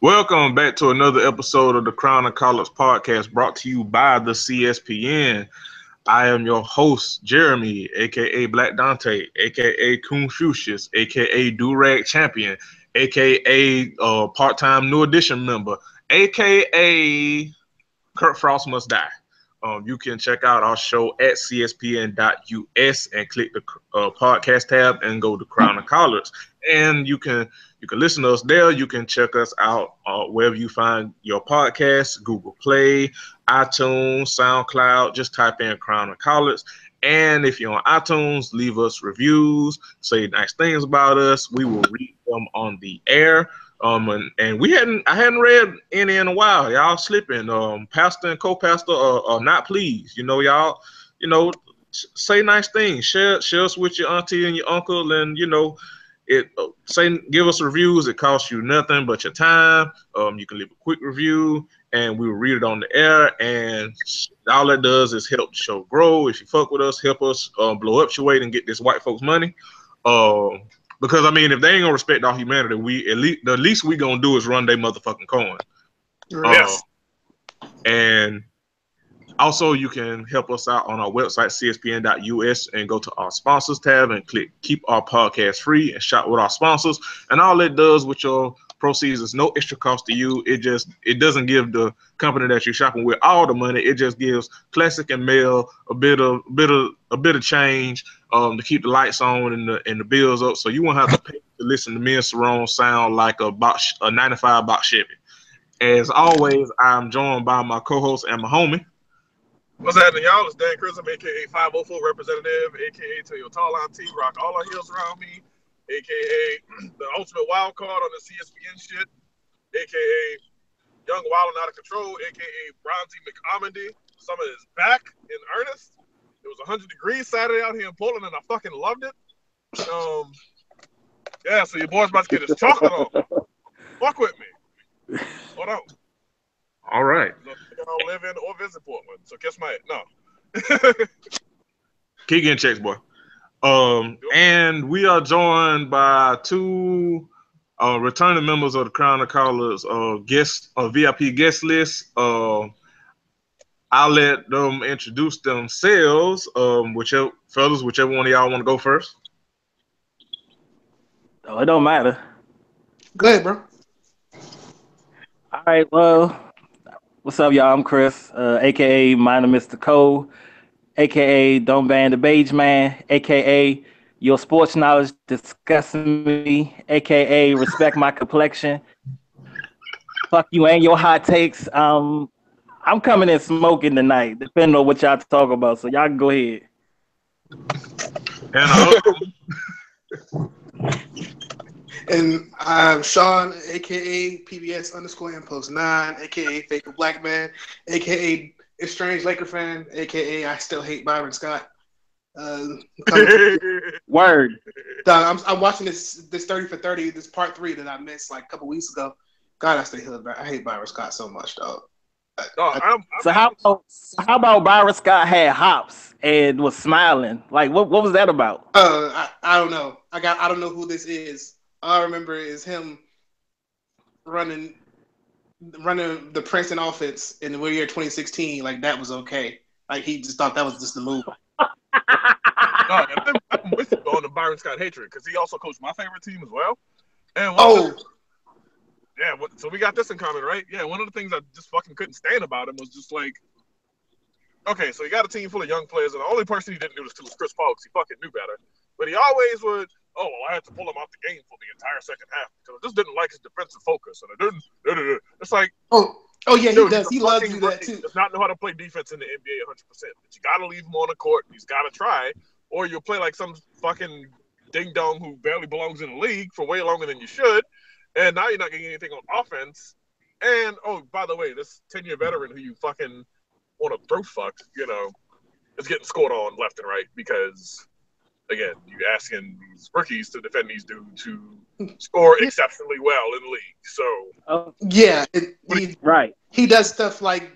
Welcome back to another episode of the Crown of College podcast brought to you by the CSPN. I am your host, Jeremy, aka Black Dante, aka Confucius, aka Durag Champion, aka part-time New Edition member, aka Kurt Frost Must Die. You can check out our show at cspn.us and click the podcast tab and go to Crown of Collards. And you can listen to us there. You can check us out wherever you find your podcasts, Google Play, iTunes, SoundCloud. Just type in Crown of Collards. And if you're on iTunes, leave us reviews, say nice things about us. We will read them on the air. And I hadn't read any in a while. Y'all slipping. Pastor and co-pastor are not pleased. Y'all, say nice things. Share us with your auntie and your uncle, and give us reviews. It costs you nothing but your time. You can leave a quick review, and we will read it on the air. And all that does is help the show grow. If you fuck with us, help us blow up your weight and get this white folks money. Because I mean, if they ain't gonna respect our humanity, the least we gonna do is run their motherfucking coin. Yes. And also, you can help us out on our website, cspn.us, and go to our sponsors tab and click Keep Our Podcast Free and shop with our sponsors. And all it does with your proceeds is no extra cost to you. It doesn't give the company that you're shopping with all the money. It just gives Classic and Mail a bit of change to keep the lights on and the bills up. So you won't have to pay to listen to me and Cerrone sound like a 95 box Chevy. As always, I'm joined by my co-host and my homie. What's happening, y'all? It's Dan Chrism, a.k.a. 504 Representative, a.k.a. Tell Your Tall Auntie, rock all our hills around me, a.k.a. the ultimate wild card on the CSPN shit, a.k.a. Young Wild and Out of Control, a.k.a. Bronzy McAmandy. Summer is back in earnest. It was 100 degrees Saturday out here in Portland, and I fucking loved it. Yeah, so your boy's about to get his chocolate on. Fuck with me. Hold on. All right. I don't live in or visit Portland, so kiss my no. Keep getting checks, boy. And we are joined by two returning members of the Crown of Callers VIP guest list. I'll let them introduce themselves. Whichever one of y'all want to go first. Oh, it don't matter. Go ahead, bro. All right, well, what's up, y'all? I'm Chris, a.k.a. Minor Mr. Cole, a.k.a. Don't Ban the Beige Man, a.k.a. Your Sports Knowledge Disgusting Me, a.k.a. Respect My Complexion. Fuck you and your hot takes. I'm coming in smoking tonight, depending on what y'all talk about, so y'all can go ahead. And I'm Sean, a.k.a. PBS_Impost9, a.k.a. Faithful Black Man, a.k.a. Estranged Laker Fan, a.k.a. I Still Hate Byron Scott. Word. I'm watching this 30 for 30, this part 3 that I missed like a couple weeks ago. God, I hate Byron Scott so much, dog. So how about Byron Scott had hops and was smiling? Like, what was that about? I don't know. I don't know who this is. All I remember is him running the Princeton offense in the year 2016. Like, that was okay. Like, he just thought that was just the move. I'm with you on the Byron Scott hatred because he also coached my favorite team as well. And so we got this in common, right? Yeah, one of the things I just fucking couldn't stand about him was just like, okay, so he got a team full of young players, and the only person he didn't do this to was Chris Paul because he fucking knew better. But he always would, I had to pull him out the game for the entire second half because I just didn't like his defensive focus. And I didn't. It's like, yeah, he does. He loves to do that too. He does not know how to play defense in the NBA 100%. But you got to leave him on the court. He's got to try, or you'll play like some fucking ding dong who barely belongs in the league for way longer than you should. And now you're not getting anything on offense. And, by the way, this 10-year veteran who you fucking want to throat fuck, is getting scored on left and right because, again, you're asking these rookies to defend these dudes who score exceptionally well in the league. So, right. He does stuff like,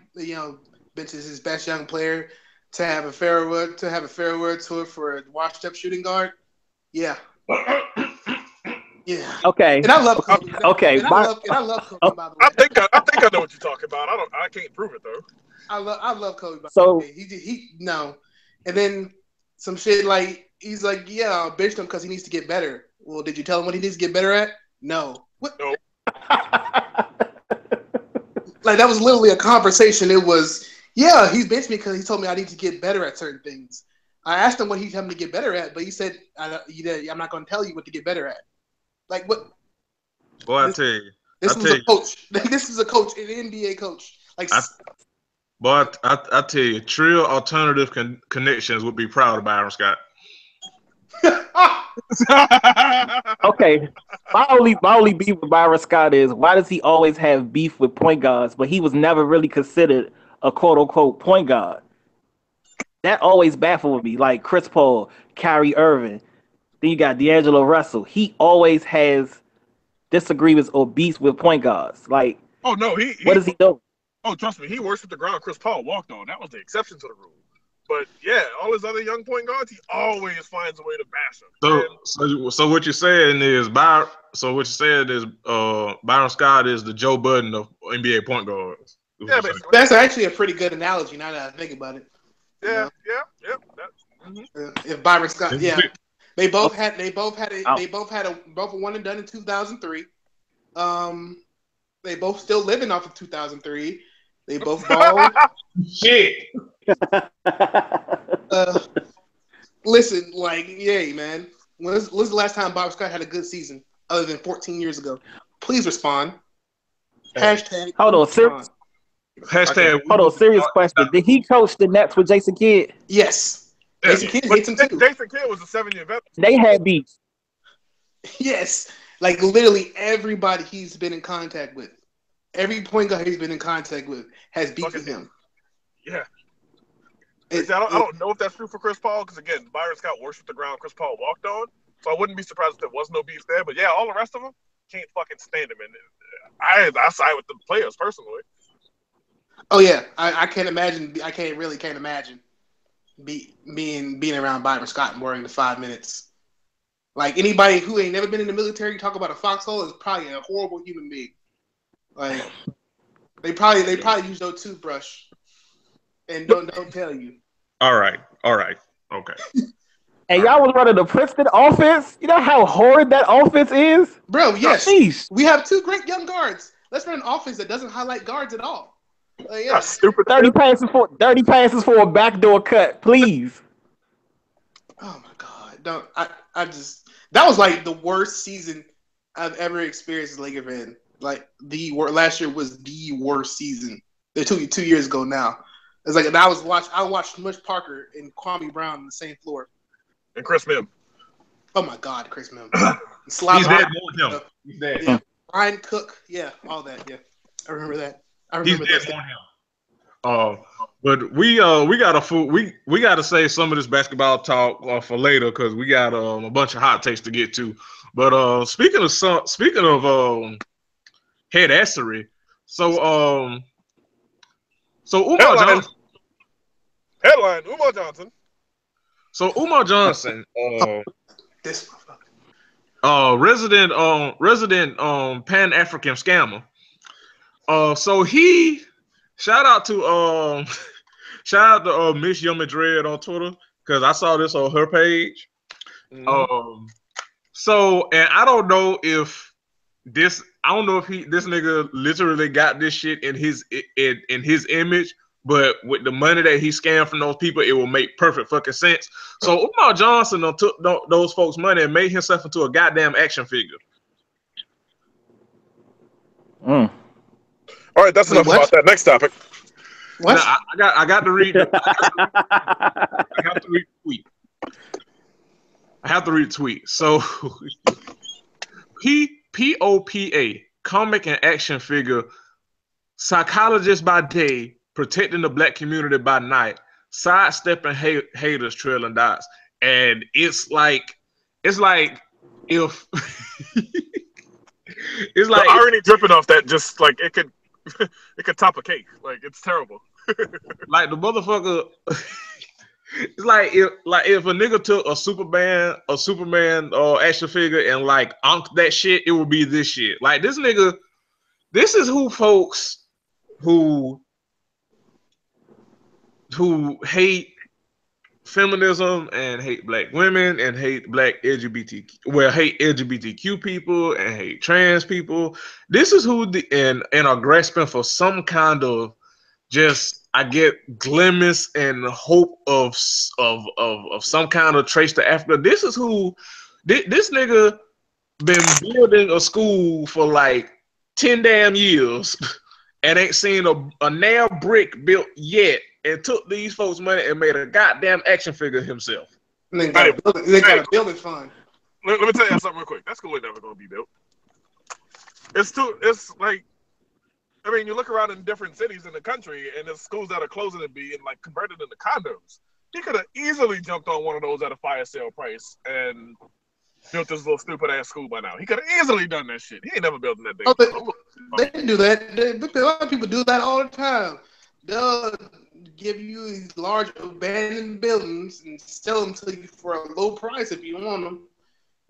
benches his best young player to have a farewell tour for a washed-up shooting guard. Yeah. Yeah. Okay. And I love Kobe. Okay. And I love Kobe, by the way. I think I know what you're talking about. I can't prove it though. I love Kobe, by the So way. He no. And then some shit like he's like, yeah, I benched him because he needs to get better. Well, did you tell him what he needs to get better at? No. What? No. Like that was literally a conversation. It was, yeah, he's benched me because he told me I need to get better at certain things. I asked him what he's having to get better at, but he said, I'm not going to tell you what to get better at. Like what? Boy, I tell you. This was a coach. This is a coach, an NBA coach. Like, but I tell you, Trill Alternative Connections would be proud of Byron Scott. okay, my only beef with Byron Scott is why does he always have beef with point guards, but he was never really considered a quote unquote point guard. That always baffled me. Like Chris Paul, Kyrie Irving, then you got D'Angelo Russell. He always has disagreements or beefs with point guards. Like, oh no, what does he do? Oh, trust me, he worshipped the ground Chris Paul walked on. That was the exception to the rule. But yeah, all his other young point guards, he always finds a way to bash them. So what you're saying is Byron Scott is the Joe Budden of NBA point guards. Yeah, basically. That's actually a pretty good analogy now that I think about it. Yeah. If Byron Scott, yeah, they both had a one and done in 2003. They both still living off of 2003. They both balled. Shit. Listen, like, yay, man. When's the last time Bob Scott had a good season other than 14 years ago? Please respond. Hashtag. Hold on, serious. Hashtag. Hold on, serious question. Did he coach the Nets with Jason Kidd? Yes. Jason Kidd hates him too. Jason Kidd was a 7-year veteran. They had beef. Yes. Like, literally everybody he's been in contact with. Every point guard he's been in contact with has beef with him. Yeah. I don't know if that's true for Chris Paul because, again, Byron Scott worshipped the ground Chris Paul walked on. So I wouldn't be surprised if there was no beef there. But, yeah, all the rest of them can't fucking stand him. And I side with the players personally. Oh, yeah. I can't imagine. I really can't imagine being around Byron Scott more than 5 minutes. Like, anybody who ain't never been in the military talk about a foxhole is probably a horrible human being. Like, they probably use no toothbrush and don't tell you. All right. Okay. And y'all was running the Princeton offense. You know how horrid that offense is? Bro, yes. Jeez. We have two great young guards. Let's run an offense that doesn't highlight guards at all. Yeah. Stupid. 30 passes for a backdoor cut, please. Oh my God. That was like the worst season I've ever experienced as a Laker fan. Like last year was the worst season. 2 years ago now. It's like I watched Mush Parker and Kwame Brown on the same floor. And Chris Mihm. Oh my God, Chris Mihm. He's dead more than him. He's dead. Yeah. Brian Cook. Yeah, all that. Yeah. I remember that. He's dead more than him. But we gotta save some of this basketball talk for later because we got a bunch of hot takes to get to. But speaking of head assery, so Umar Johnson. Headline: Umar Johnson. So Umar Johnson, this motherfucker. resident Pan African scammer. So he shout out to Miss Yummy Dread on Twitter because I saw this on her page. Mm-hmm. So and I don't know if this nigga literally got this shit in his image. But with the money that he scammed from those people, it will make perfect fucking sense. So Umar Johnson took those folks' money and made himself into a goddamn action figure. All right, that's enough about that. Next topic. What? No, I got to read. I have to read the tweet. I have to read the tweet. So POPA, comic and action figure, psychologist by day, protecting the black community by night, sidestepping haters, trailing dots, and it's like if it's like the irony dripping off that just like it could top a cake. Like it's terrible. Like the motherfucker, It's like if a nigga took a Superman action figure and like onked that shit, it would be this shit. Like this nigga, this is who folks who hate feminism and hate black women and hate black hate LGBTQ people and hate trans people. This is who and are grasping for some kind of just I get glimpse and hope of some kind of trace to Africa. This is who this nigga been building a school for like 10 damn years and ain't seen a nail brick built yet, and took these folks' money and made a goddamn action figure himself. And they got a building fund. Let me tell you something real quick. That school ain't never gonna be built. It's like, I mean, you look around in different cities in the country, and there's schools that are closing and being like converted into condos. He could have easily jumped on one of those at a fire sale price and built this little stupid ass school by now. He could have easily done that shit. He ain't never built that thing. Oh, they do that. A lot of people do that all the time. They'll give you these large abandoned buildings and sell them to you for a low price if you want them.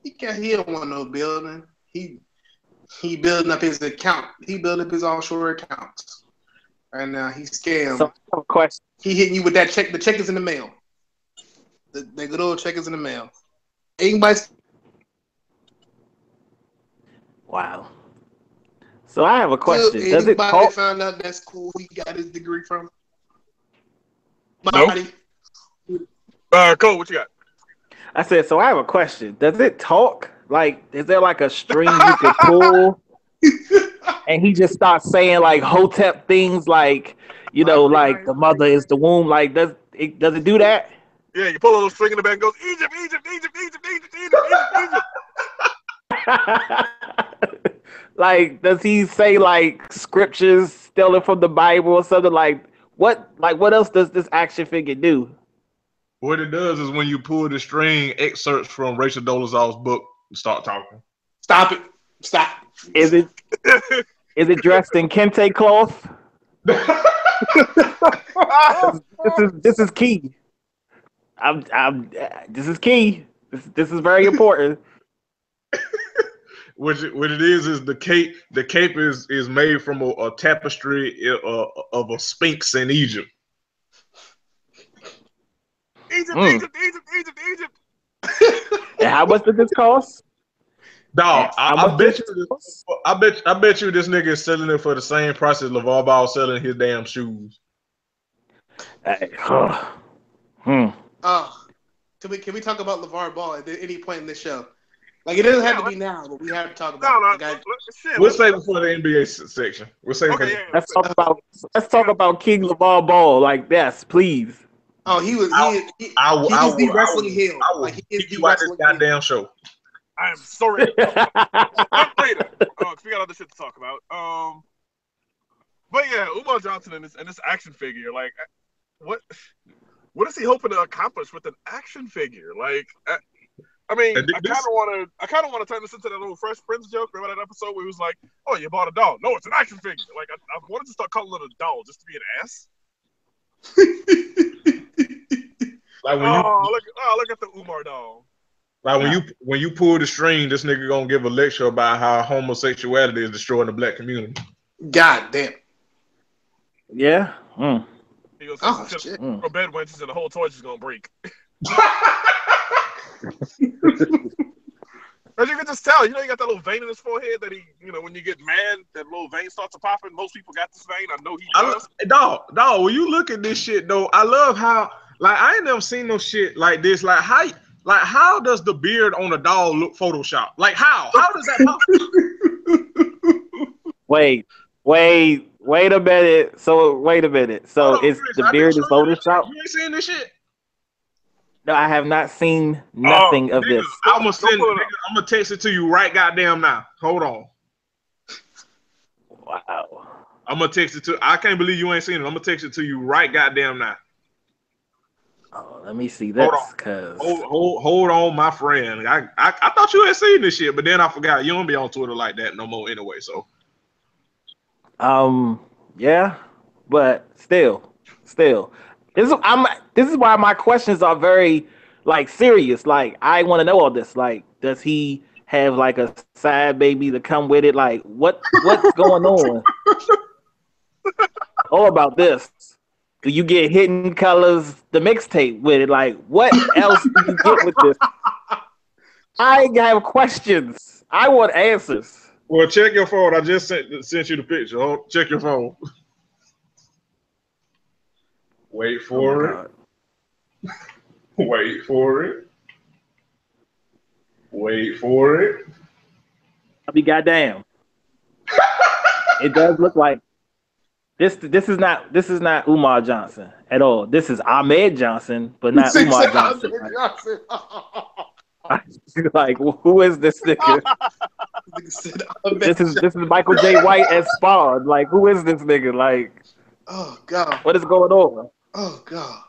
He don't want no building. He building up his account. He building up his offshore accounts. Right now, he's scammed. So, question. He hitting you with that check. The check is in the mail. The good old check is in the mail. Anybody? Wow. So I have a question. Does it anybody found out that school he got his degree from? No. Cole, what you got? I said, so I have a question. Does it talk? Like, is there like a string you could pull? And he just starts saying like Hotep things, like, you know, like the mother is the womb. Like, does it do that? Yeah, you pull a little string in the back and goes, Egypt, Egypt, Egypt, Egypt, Egypt, Egypt, Egypt. Like, does he say like scriptures stolen from the Bible or something? Like what else does this action figure do? What it does is when you pull the string, excerpts from Rachel Dolezal's book start talking. Stop it. Stop. Is it dressed in kente cloth? This is key. This is key. This is very important. What it is the cape. The cape is made from a tapestry of a sphinx in Egypt. Egypt. And how much did this cost? Dog, I bet you this nigga is selling it for the same price as LeVar Ball selling his damn shoes. Can we talk about LeVar Ball at any point in this show? Like, it doesn't have to be now, but we have to talk about it. We'll save it for the NBA section. We'll save it. Let's talk about King LeVar Ball. Like, yes, please. Oh, he is the wrestling heel. Like, he is the wrestling this goddamn show. I am sorry. Later. We got other shit to talk about. But yeah, Umar Johnson and this action figure. Like, what is he hoping to accomplish with an action figure? Like, I mean, I kind of want to turn this into that little Fresh Prince joke. Remember that episode where he was like, "Oh, you bought a doll? No, it's an action figure." Like, I wanted to start calling it a doll just to be an ass. Like look at the Umar doll. Like when you pull the string, this nigga gonna give a lecture about how homosexuality is destroying the black community. God damn. Yeah. He goes, shit. For bed wenches and the whole torch is gonna break. As you can just tell, you know, he got that little vein in his forehead that he, you know, when you get mad, that little vein starts to pop in. Most people got this vein. I know he does. Dog, when you look at this shit though, I love how, like, I ain't never seen no shit like this. Like how does the beard on a doll look Photoshop? Like how does that happen? Wait a minute. So Chris, the beard is Photoshop? You ain't seen this shit? No, I have not seen nothing of this. I'm gonna text it to you right goddamn now. Hold on. Wow. I'm gonna text it to. I can't believe you ain't seen it. I'm gonna text it to you right goddamn now. Oh, let me see this. Hold on, my friend. I thought you had seen this shit, but then I forgot. You don't be on Twitter like that no more anyway. So. Yeah, but still, This is why my questions are very like serious. Like I want to know all this. Like, does he have like a side baby to come with it? Like, what's going on? All about this. Do you get Hidden Colors, the mixtape with it? Like, what else do you get with this? I have questions. I want answers. Well, check your phone. I just sent you the picture. Oh, check your phone. Wait for it. Wait for it. Wait for it. I'll be goddamn. It does look like this is not Umar Johnson at all. This is Ahmed Johnson, but not Umar Johnson. Like, who is this nigga? This is Michael J. White as Spawn. Like, who is this nigga? Like, oh god, what is going on? Oh god.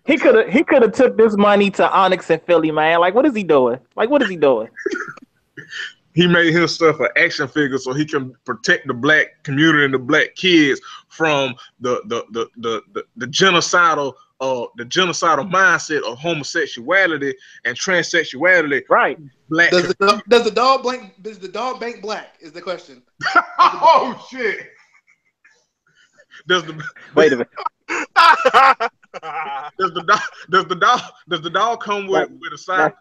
He could have took this money to Onyx and Philly, man. Like, what is he doing? He made himself an action figure so he can protect the black community and the black kids from the genocidal mindset of homosexuality and transsexuality. Right. Black. Does the dog bank black? Is the question. Oh shit. Wait a minute. Does the dog come with a side?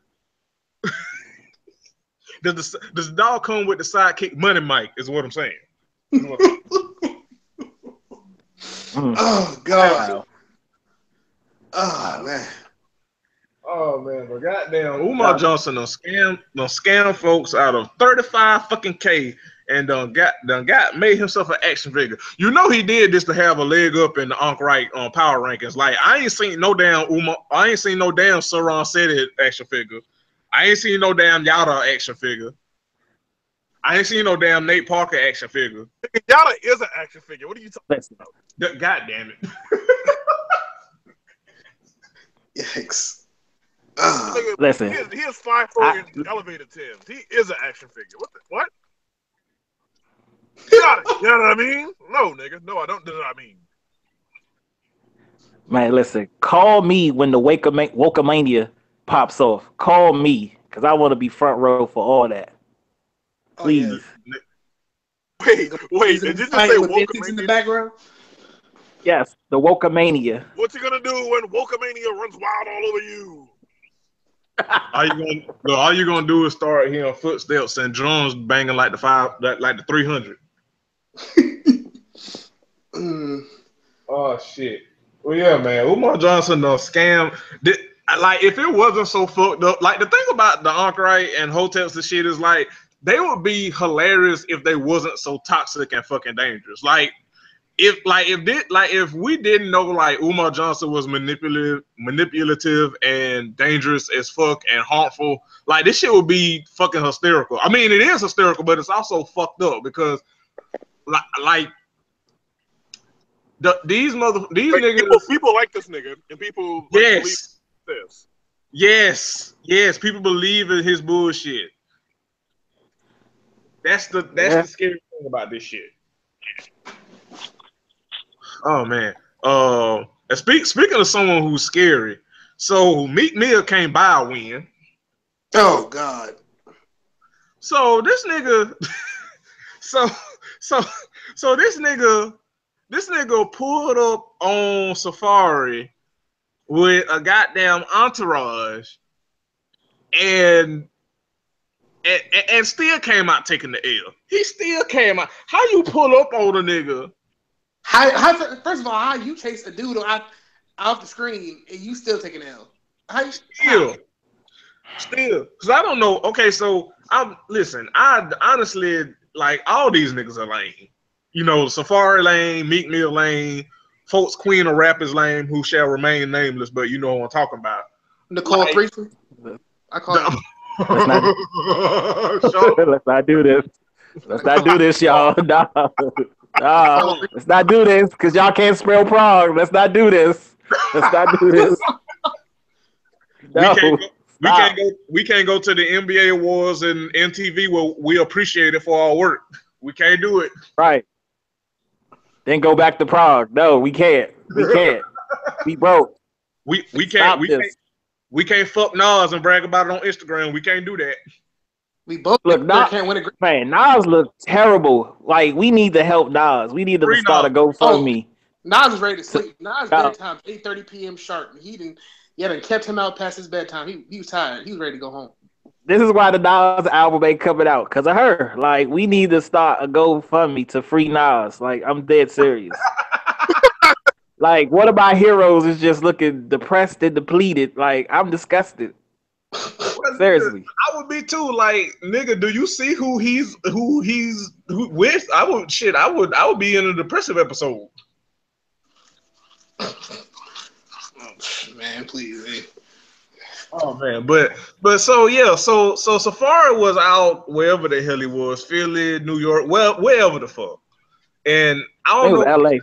Does the dog come with the sidekick Money Mike? Is what I'm saying. Oh god. Oh man. Oh man, but goddamn, Umar Johnson done scam folks out of 35 fucking K and done made himself an action figure. You know he did this to have a leg up in the Ankh Right on power rankings. Like I ain't seen no damn Saran City action figure. I ain't seen no damn Yada action figure. I ain't seen no damn Nate Parker action figure. Yada is an action figure. What are you talking about? God damn it. Yikes. Listen. He is 5'4" in elevated Timbs. He is an action figure. What? You know what I mean? No, nigga. No, I don't know what I mean. Man, listen. Call me when the Wokamania pops off. Call me, because I want to be front row for all that. Please. Oh, yeah. Wait. Did you just say Wokamania in the background? Yes, the Wokamania. What you gonna do when Wokamania runs wild all over you? All you gonna do is start hearing footsteps and drums banging like the 300. Oh shit. Well, yeah, man. Umar Johnson done scam. Like, if it wasn't so fucked up, like the thing about the Ankh Right and hotels and shit is like they would be hilarious if they wasn't so toxic and fucking dangerous. Like if we didn't know like Umar Johnson was manipulative and dangerous as fuck and harmful, like this shit would be fucking hysterical. I mean, it is hysterical, but it's also fucked up because these niggas, people like this nigga, and people yes, believe this. Yes, people believe in his bullshit. That's the scary thing about this shit. Oh man. And speaking of someone who's scary, so Meek Mill can't buy a win. Oh God. So this nigga, so this nigga pulled up on Safari with a goddamn entourage and still came out taking the L. He still came out. How you pull up on a nigga? How first of all, how you chase a dude off the screen and you still take an L? Still, because I don't know. Okay, so I honestly like all these niggas are lame. You know, Safari lame, Meek Mill lame, folks Queen of Rap is lame, who shall remain nameless, but you know what I'm talking about. Nicole Threesome. I call her. Let's not do this. Let's not do this, y'all. No, let's not do this because y'all can't spell Prague. Let's not do this. Let's not do this. No, we can't go to the NBA awards and MTV where we appreciate it for our work. We can't do it. Right. then go back to Prague. No, we can't. We can't. We broke. We can't Stop we this. can't we can't fuck Nas and brag about it on Instagram. We can't do that. We both Look, Nas, can't win a. man, Nas look terrible. Like, we need to help Nas. We need to Free start a Nas. GoFundMe. Nas is ready to sleep. Nas No. bedtime 8:30 p.m. sharp. He hadn't kept him out past his bedtime. He was tired. He was ready to go home. This is why the Nas album ain't coming out, because of her. Like, we need to start a GoFundMe to free Nas. Like, I'm dead serious. Like, one of my heroes is just looking depressed and depleted. Like, I'm disgusted. Seriously. I would be too. Like, nigga, do you see who he's with? I would be in a depressive episode. Oh, man, please. Man. Oh man, but so yeah, so Safari was out wherever the hell he was, Philly, New York, well, wherever the fuck. And I don't know, LA.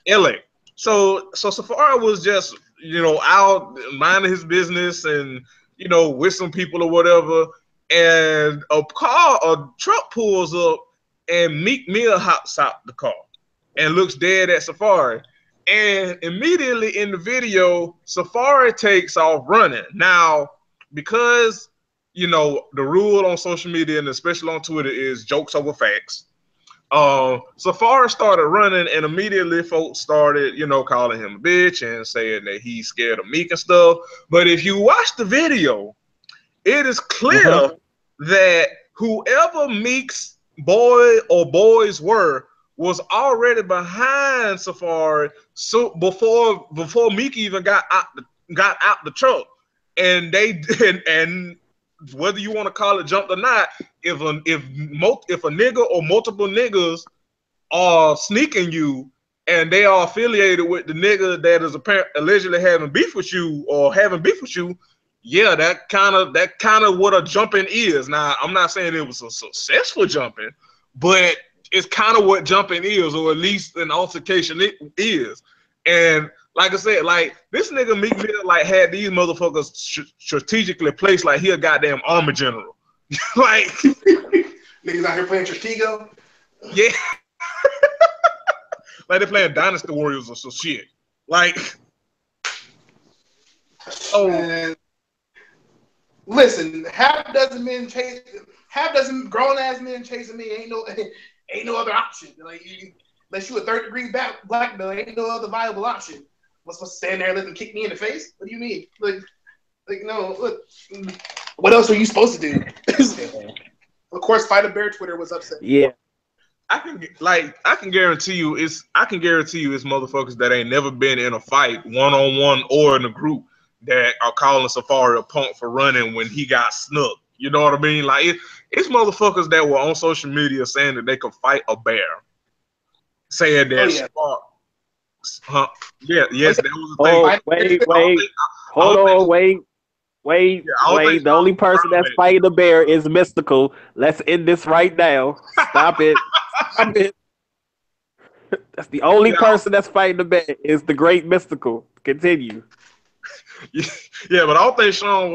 LA. So Safari was just, out minding his business and, with some people or whatever. And a truck pulls up and Meek Mill hops out the car and looks dead at Safari. And immediately in the video, Safari takes off running. Now, because, the rule on social media and especially on Twitter is jokes over facts. Safari started running and immediately folks started, calling him a bitch and saying that he's scared of Meek and stuff. But if you watch the video, it is clear that whoever Meek's boy or boys were was already behind Safari so before Meek even got out the truck. And and whether you want to call it jumped or not, if a nigga or multiple niggas are sneaking you and they are affiliated with the nigga that is allegedly having beef with you, yeah, that kind of what a jumping is. Now, I'm not saying it was a successful jumping, but it's kind of what jumping is, or at least an altercation it is. And like I said, like this nigga Meek Mill like had these motherfuckers strategically placed like he a goddamn army general. Like niggas out here playing Stratego. Yeah. Like they're playing Dynasty Warriors or some shit. Like, Man. Listen, half dozen grown ass men chasing me ain't no other option. Like, unless you a third degree black belt, ain't no other viable option. I'm supposed to stand there and let them kick me in the face? What do you mean? Like no. Look, what else are you supposed to do? Of course, Fight a Bear Twitter was upset. Yeah. I can guarantee you it's motherfuckers that ain't never been in a fight one-on-one or in a group that are calling Safari a punk for running when he got snuck. You know what I mean? Like it's motherfuckers that were on social media saying that they could fight a bear. Saying that yes, that was the thing. Wait. The only person that's fighting the bear is Mystical. Let's end this right now. Stop it. Stop it. That's the only person that's fighting the bear is the great Mystical. Continue. Yeah, but I don't think Sean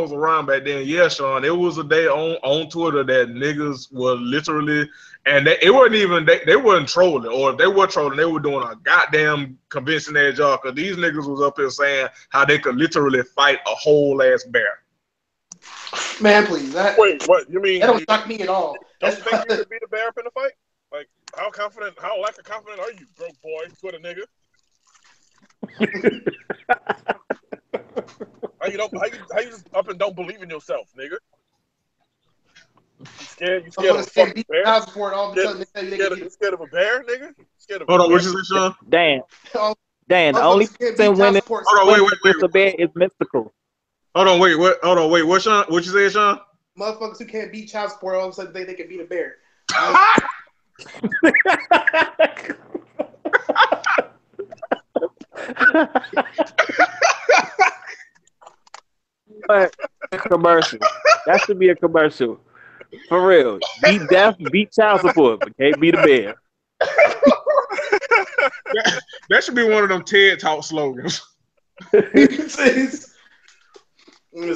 was around back then. Yeah, Sean, it was a day on Twitter that niggas were literally, and they weren't trolling, or if they were trolling, they were doing a goddamn convincing ass job, because these niggas was up here saying how they could literally fight a whole ass bear. Man, please. Wait, what? You mean that don't shock me at all? Don't you think you could beat a bear up in a fight? Like, how lack of confident are you, broke boy, Twitter nigga? How you just up and don't believe in yourself, nigga? You scared of a fucking bear? You scared of a bear, nigga? Hold on, what you say, Sean? Dan, the only person winning against the bear is Mystical. Hold on, wait, what, Sean? What you say, Sean? Motherfuckers who can't beat child support all of a sudden they can beat a bear. Commercial. That should be a commercial. For real. Beat death, beat child support, but can't beat a bear. That should be one of them TED Talk slogans. It's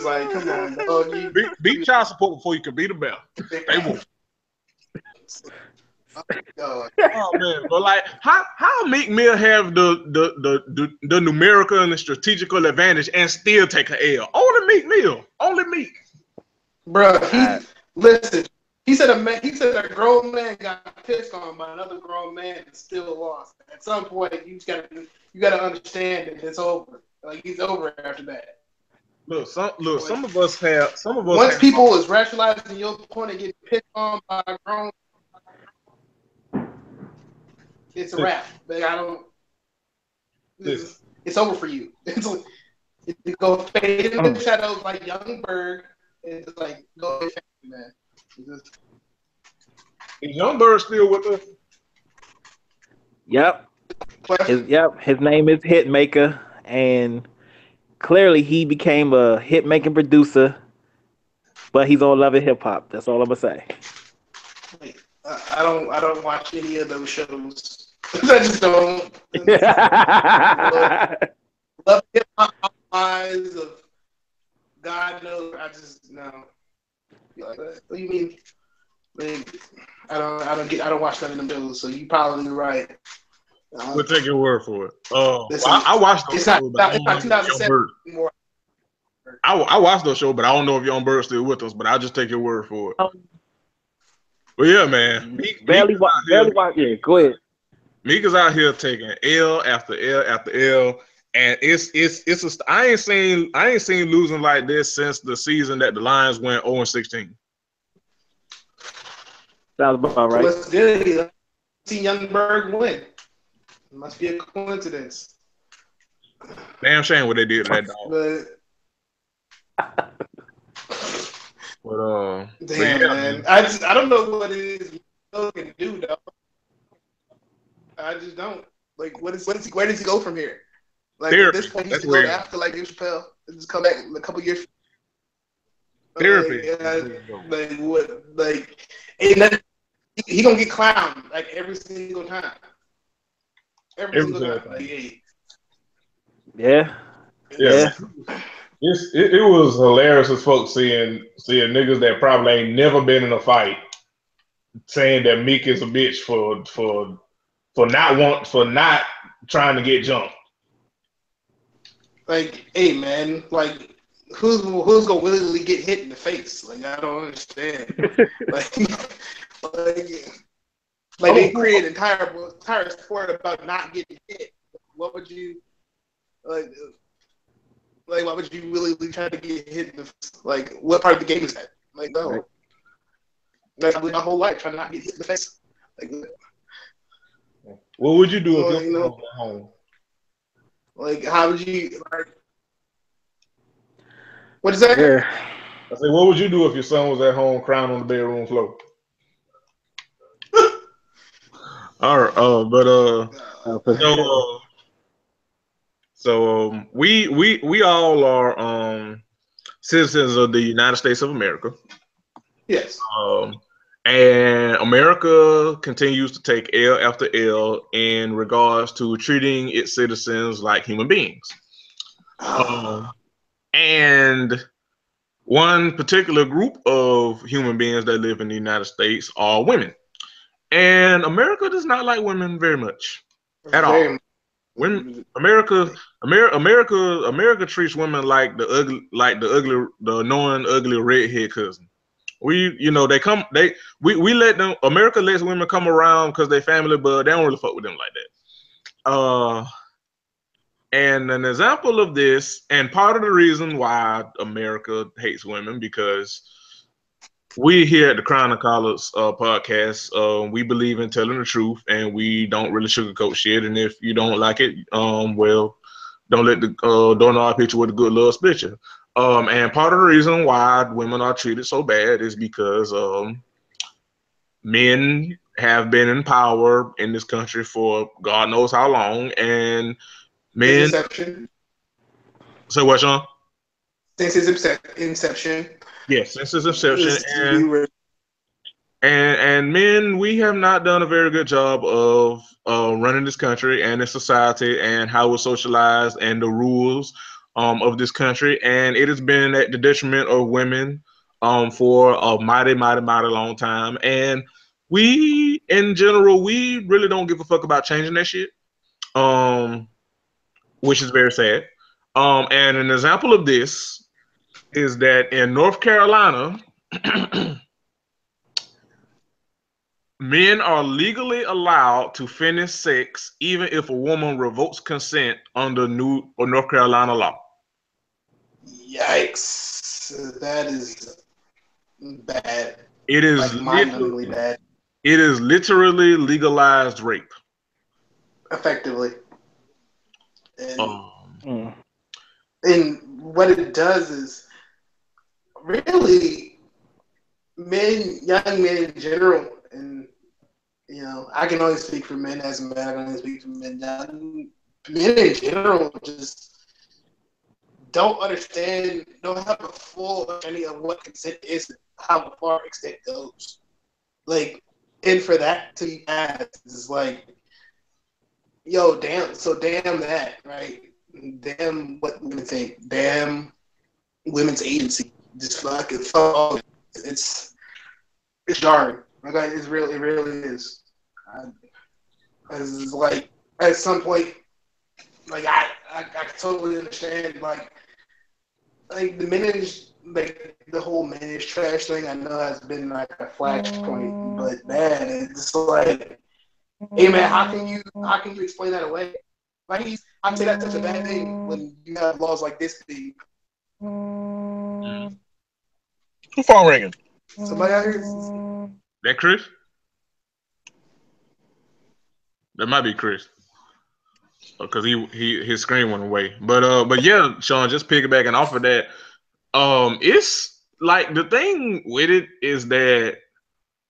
like, come on, dog. Beat child support before you can beat a bear. They won't. God. Oh man, but like how Meek Mill have the numerical and the strategical advantage and still take an L? Only Meek Mill. Only Meek. Bro, listen. He said a grown man got pissed on by another grown man and still lost. At some point, you gotta understand that it's over. Like he's over after that. Some of us Once people is rationalizing your point and getting pissed on by a grown, it's a wrap. Like, I don't. It's over for you. It go fade in the shadows like Young Berg, and just like go away, man. Is Young Bird still with us? Yep. His name is Hitmaker, and clearly he became a hit-making producer, but he's on Love and Hip Hop. That's all I'm gonna say. I don't watch any of those shows. I just don't. Love Hip Hop eyes of God knows. I just no. Like, what do you mean? Like, I don't watch none of them shows. So you probably right. We'll take your word for it. I watched those shows, but it's not 2007 anymore. I watched those shows, but I don't know if Young Bird's still with us. But I'll just take your word for it. Well, yeah, man. Barely watch. Yeah, go ahead. Meek is out here taking L after L after L, and I ain't seen losing like this since the season that the Lions went 0-16. Sounds about right. What's good? See Young Berg win. It must be a coincidence. Damn shame what they did to that dog. Damn, man. I don't know what it is Mill can do though. I just don't. Like, where does he go from here? Like Therapy. At this point, he's going after like Dave Chappelle and just come back in a couple years. Therapy. Like what? Like, ain't nothing. He gonna get clowned like every single time. Every single time. Like, yeah. It was hilarious as folks seeing niggas that probably ain't never been in a fight saying that Meek is a bitch for not trying to get jumped. Like, hey man, like who's gonna willingly get hit in the face? Like, I don't understand. like they create an entire sport about not getting hit. What would you like? Like, why would you willingly try to get hit in the face? Like, what part of the game is that? Like, no. Right. Like, I lived my whole life trying not to get hit in the face. Like, what would you do if your son was at home? Like, how would you like? What is that? Yeah. I said, what would you do if your son was at home crying on the bedroom floor? All right, so we all are citizens of the United States of America. Yes. And America continues to take L after L in regards to treating its citizens like human beings. And one particular group of human beings that live in the United States are women. And America does not like women very much at all. When America treats women like the annoying, ugly redhead cousin. We let them. America lets women come around because they family, but they don't really fuck with them like that. And an example of this, and part of the reason why America hates women, because we here at the Crown and Collars podcast, we believe in telling the truth, and we don't really sugarcoat shit. And if you don't like it, well, don't let the doorknob hit you with a good little split you. And part of the reason why women are treated so bad is because men have been in power in this country for God knows how long, and men. Inception. So what, Sean? Since his inception. Yes, since his inception, and men, we have not done a very good job of running this country and its society and how it's socialized and the rules of this country, and it has been at the detriment of women for a mighty long time. And we in general, we really don't give a fuck about changing that shit. Which is very sad. And an example of this is that in North Carolina, men are legally allowed to finish sex even if a woman revokes consent under new or North Carolina law. Yikes! That is bad. It is like mind-numbingly bad. It is literally legalized rape. Effectively. And what it does is really young men in general, and you know, I can only speak for men as a man, I can only speak for men. Men in general just don't understand, don't have a full understanding of what consent is, how far extent goes. Like, and for that to be passed is like, yo, damn that, right? Damn what women think. Damn women's agency. Just fucking fuck. It's jarring. Like, it really is. It's like at some point, like I totally understand. Like the managed, like the whole managed trash thing. I know has been like a flashpoint, but man, it's like, hey man, how can you explain that away? Like, I say that's such a bad thing when you have laws like this. Who phone ringing? Somebody out here. That Chris? That might be Chris, because his screen went away. But yeah, Sean, just piggybacking off of that, it's like the thing with it is that,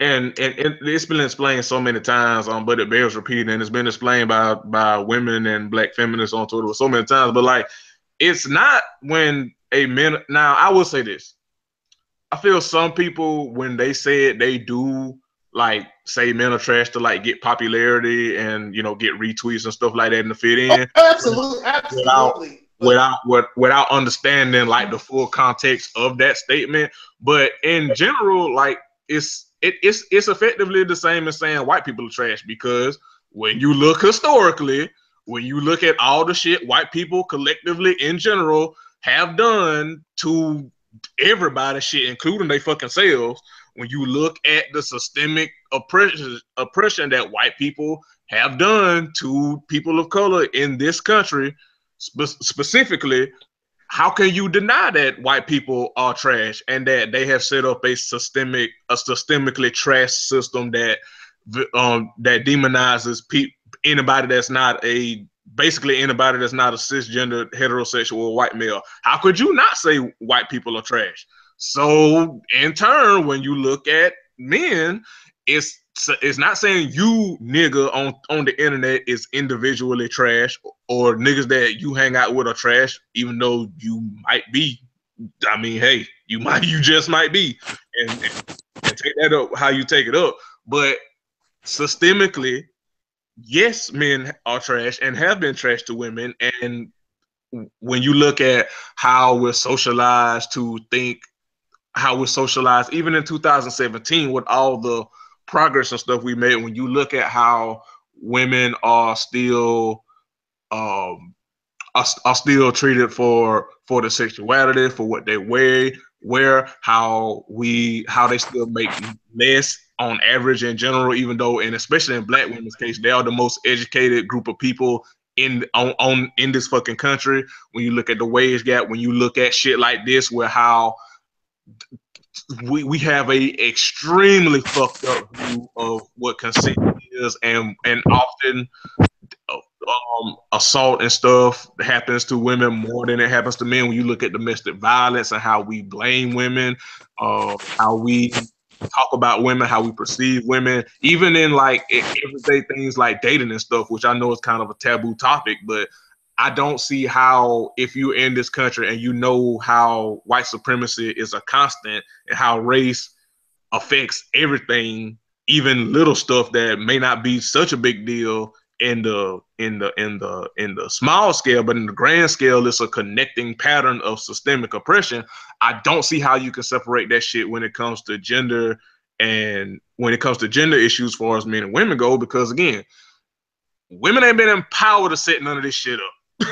and it's been explained so many times, but it bears repeating, and it's been explained by women and black feminists on Twitter so many times. But like, it's not when a man. Now, I will say this: I feel some people, when they say it, they do like say men are trash to like get popularity and, you know, get retweets and stuff like that and to fit in. Absolutely. Without understanding like the full context of that statement. But in general, like it's effectively the same as saying white people are trash, because when you look historically, when you look at all the shit white people collectively in general have done to everybody, shit, including they fucking selves, when you look at the systemic oppression that white people have done to people of color in this country, specifically, how can you deny that white people are trash and that they have set up a systemically trash system that demonizes anybody that's not a cisgender heterosexual white male? How could you not say white people are trash? So in turn, when you look at men, it's not saying you nigga on the internet is individually trash, or niggas that you hang out with are trash, even though you might be. I mean, hey, you just might be, and take that up how you take it up. But systemically, yes, men are trash and have been trash to women. And when you look at how we're socialized to think, how we're socialized, even in 2017, with all the progress and stuff we made, when you look at how women are still treated for the sexuality, for what they wear, how they still make less on average in general, even though, and especially in black women's case, they are the most educated group of people in this fucking country. When you look at the wage gap, when you look at shit like this, where how we have a extremely fucked up view of what consent is, and often assault and stuff happens to women more than it happens to men. When you look at domestic violence and how we blame women, how we talk about women, how we perceive women, even in like everyday things like dating and stuff, which I know is kind of a taboo topic, but I don't see how, if you're in this country and you know how white supremacy is a constant and how race affects everything, even little stuff that may not be such a big deal in the small scale, but in the grand scale, it's a connecting pattern of systemic oppression. I don't see how you can separate that shit when it comes to gender And when it comes to gender issues, as far as men and women go, because again, women ain't been empowered to set none of this shit up.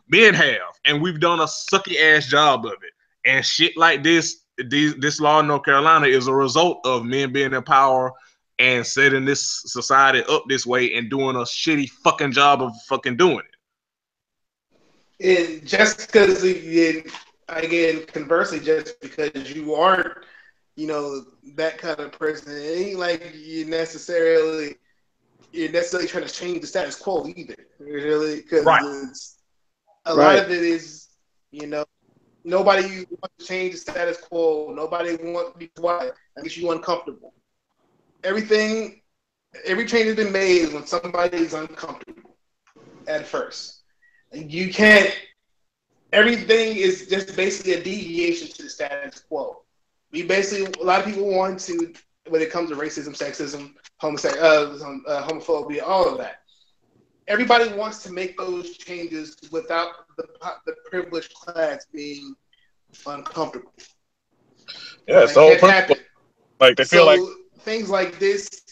Men have, and we've done a sucky ass job of it. And shit like this law in North Carolina is a result of men being in power and setting this society up this way and doing a shitty fucking job of fucking doing it. And just because, again, conversely, just because you aren't, that kind of person, it ain't like you're necessarily trying to change the status quo either. Really, because a lot of it is, nobody wants to change the status quo. Nobody wants to be quiet. That makes you uncomfortable. Every change has been made when somebody's uncomfortable at first. You can't. Everything is just basically a deviation to the status quo. A lot of people want to, when it comes to racism, sexism, homophobia, all of that. Everybody wants to make those changes without the privileged class being uncomfortable. Yeah, so like they feel like things like this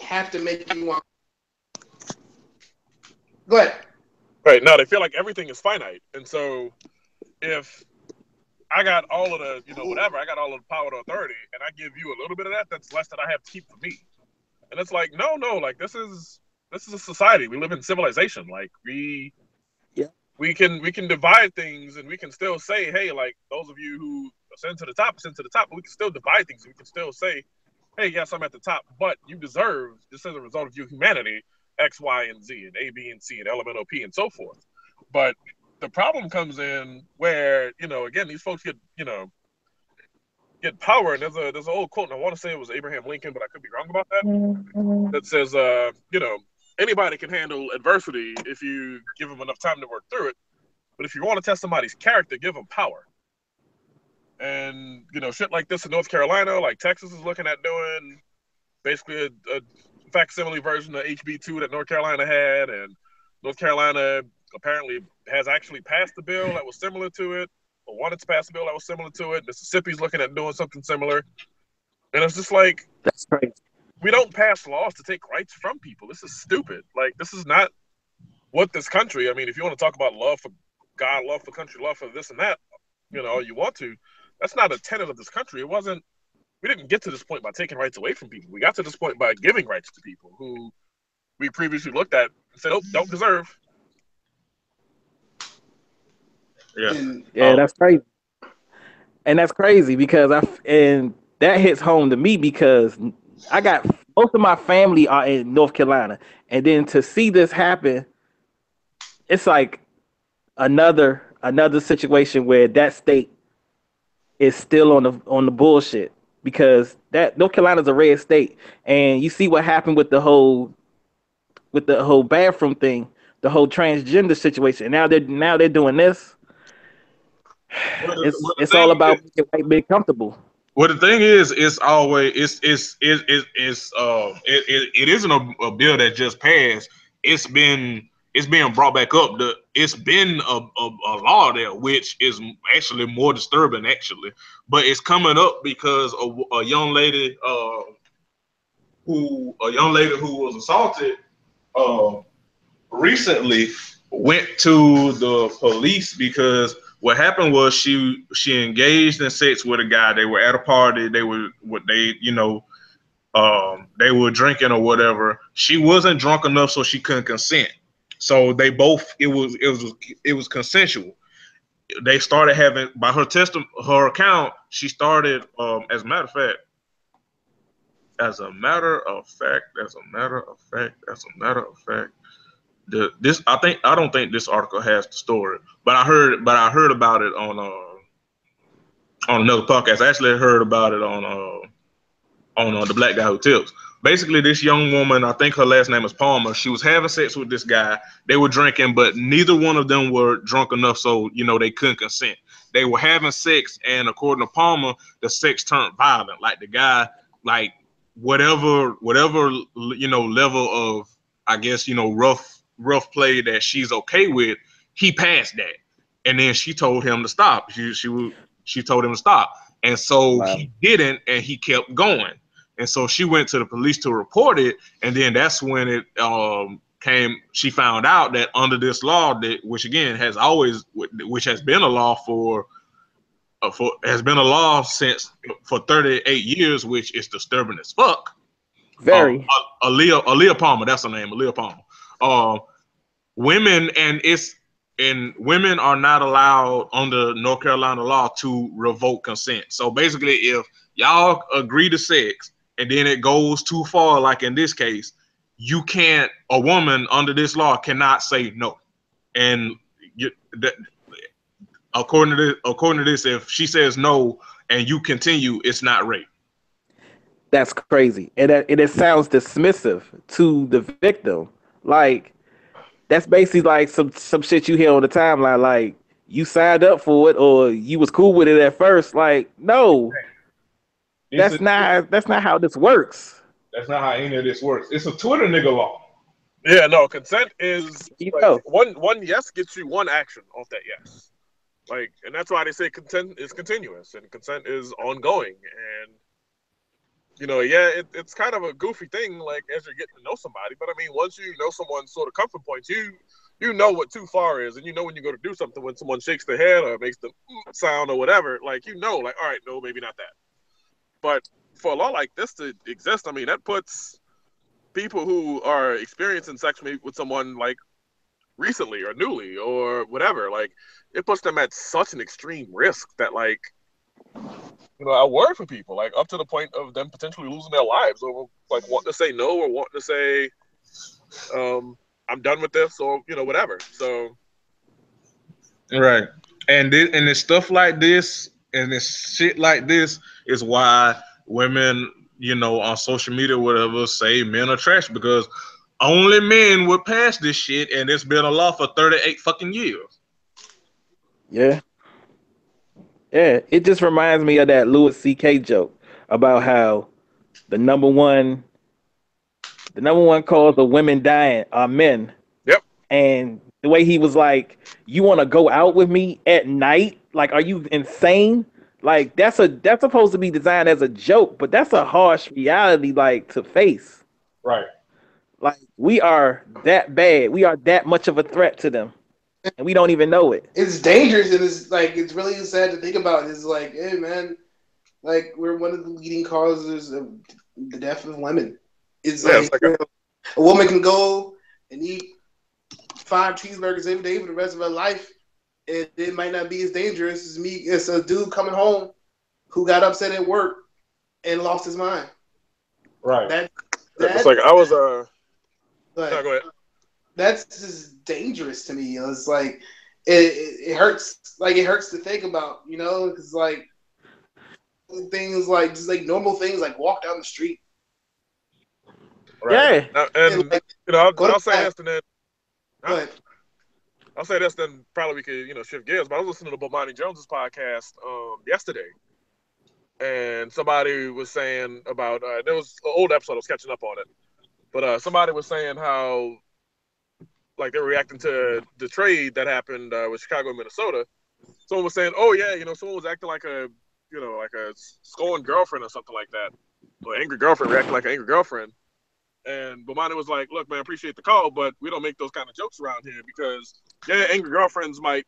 have to make you want. Go ahead. Right, no, they feel like everything is finite. And so if I got all of the, whatever, I got all of the power to authority, and I give you a little bit of that, that's less that I have to keep for me. And it's like, no, like this is a society. We live in civilization. Like we can divide things, and we can still say, hey, like those of you who ascend to the top, but we can still divide things. We can still say, hey, yes, I'm at the top, but you deserve, just as a result of your humanity, X, Y, and Z, and A, B, and C, and elemental P, and so forth. But the problem comes in where, again, these folks get power. And there's an old quote, and I want to say it was Abraham Lincoln, but I could be wrong about that. That says, anybody can handle adversity if you give them enough time to work through it. But if you want to test somebody's character, give them power. And, shit like this in North Carolina, like Texas is looking at doing basically a facsimile version of HB2 that North Carolina had. And North Carolina apparently has actually passed the bill that was similar to it, or wanted to pass a bill that was similar to it. Mississippi's looking at doing something similar. And it's just like, that's crazy. We don't pass laws to take rights from people. This is stupid. Like, this is not what this country, I mean, if you want to talk about love for God, love for country, love for this and that, you want to, that's not a tenet of this country. We didn't get to this point by taking rights away from people. We got to this point by giving rights to people who we previously looked at and said, oh, don't deserve. Yeah, that's crazy. And that's crazy because that hits home to me because I got most of my family are in North Carolina, and then to see this happen, it's like another situation where that state is still on the bullshit because that North Carolina's a red state, and you see what happened with the whole bathroom thing, the whole transgender situation. Now they're doing this. It's all about being comfortable. Well, the thing is, it isn't a bill that just passed. It's being brought back up. It's been a law there, which is actually more disturbing, actually. But it's coming up because of a young lady who was assaulted recently went to the police because what happened was she engaged in sex with a guy. They were at a party. They were drinking or whatever. She wasn't drunk enough, so she couldn't consent. So they both it was consensual. They started having, by her account, she started as a matter of fact. I don't think this article has the story, but I heard about it on another podcast. I actually heard about it on the Black Guy Who Tips. Basically, this young woman, I think her last name is Palmer, she was having sex with this guy. They were drinking, but neither one of them were drunk enough, so they couldn't consent. They were having sex, and according to Palmer, the sex turned violent. Like the guy, like whatever level of, I guess, rough play that she's okay with, he passed that, and then she told him to stop. She told him to stop, and so he didn't, and he kept going. And so she went to the police to report it, and then that's when it came. She found out that under this law, which again which has been a law has been a law for 38 years, which is disturbing as fuck. Very. Aaliyah Palmer, that's her name, Aaliyah Palmer. Women women are not allowed under North Carolina law to revoke consent. So basically, if y'all agree to sex and then it goes too far, like in this case, a woman under this law cannot say no. And according to this, if she says no and you continue, it's not rape. That's crazy. And it sounds dismissive to the victim. Like, that's basically like some shit you hear on the timeline, like you signed up for it or you was cool with it at first. Like, no. That's not how this works. That's not how any of this works. It's a Twitter nigga law. Yeah, no, consent is like, one yes gets you one action off that yes. Like, and that's why they say consent is continuous and consent is ongoing. And it's kind of a goofy thing, like as you're getting to know somebody. But I mean, once you know someone's sort of comfort points, you know what too far is, and you know when you go to do something, when someone shakes their head or makes the sound or whatever, like like, all right, no, maybe not that. But for a law like this to exist, I mean, that puts people who are experiencing sex with someone like recently or newly or whatever, like it puts them at such an extreme risk that like. I worry for people, like up to the point of them potentially losing their lives over like wanting to say no or wanting to say, I'm done with this or, whatever. So. Right. And it's stuff like this and this shit like this is why women, on social media, whatever, say men are trash, because only men would pass this shit. And it's been a law for 38 fucking years. Yeah. Yeah, it just reminds me of that Louis C.K. joke about how the number one cause of women dying are men. Yep. And the way he was like, "You want to go out with me at night? Like, are you insane? Like, that's supposed to be designed as a joke, but that's a harsh reality, like, to face. Right. Like, we are that bad. We are that much of a threat to them. And we don't even know it. It's dangerous, and it's really sad to think about. It's like, hey man, like we're one of the leading causes of the death of women. It's like a woman can go and eat 5 cheeseburgers every day for the rest of her life, and it might not be as dangerous as me. It's a dude coming home who got upset at work and lost his mind. Right. It's like I was go ahead. That's just dangerous to me. It's like it hurts. Like it hurts to think about, because like things like just like normal things like walk down the street. Right. Yeah, and like, I'll say this, and then I'll say this, then probably we could shift gears. But I was listening to Bomani Jones's podcast yesterday, and somebody was saying about there was an old episode. I was catching up on it, but somebody was saying how. Like they were reacting to the trade that happened with Chicago and Minnesota. Someone was saying, "Oh yeah, someone was acting like a scorned girlfriend or something like that, or angry girlfriend reacting like an angry girlfriend." And Bomani was like, "Look, man, I appreciate the call, but we don't make those kind of jokes around here because angry girlfriends might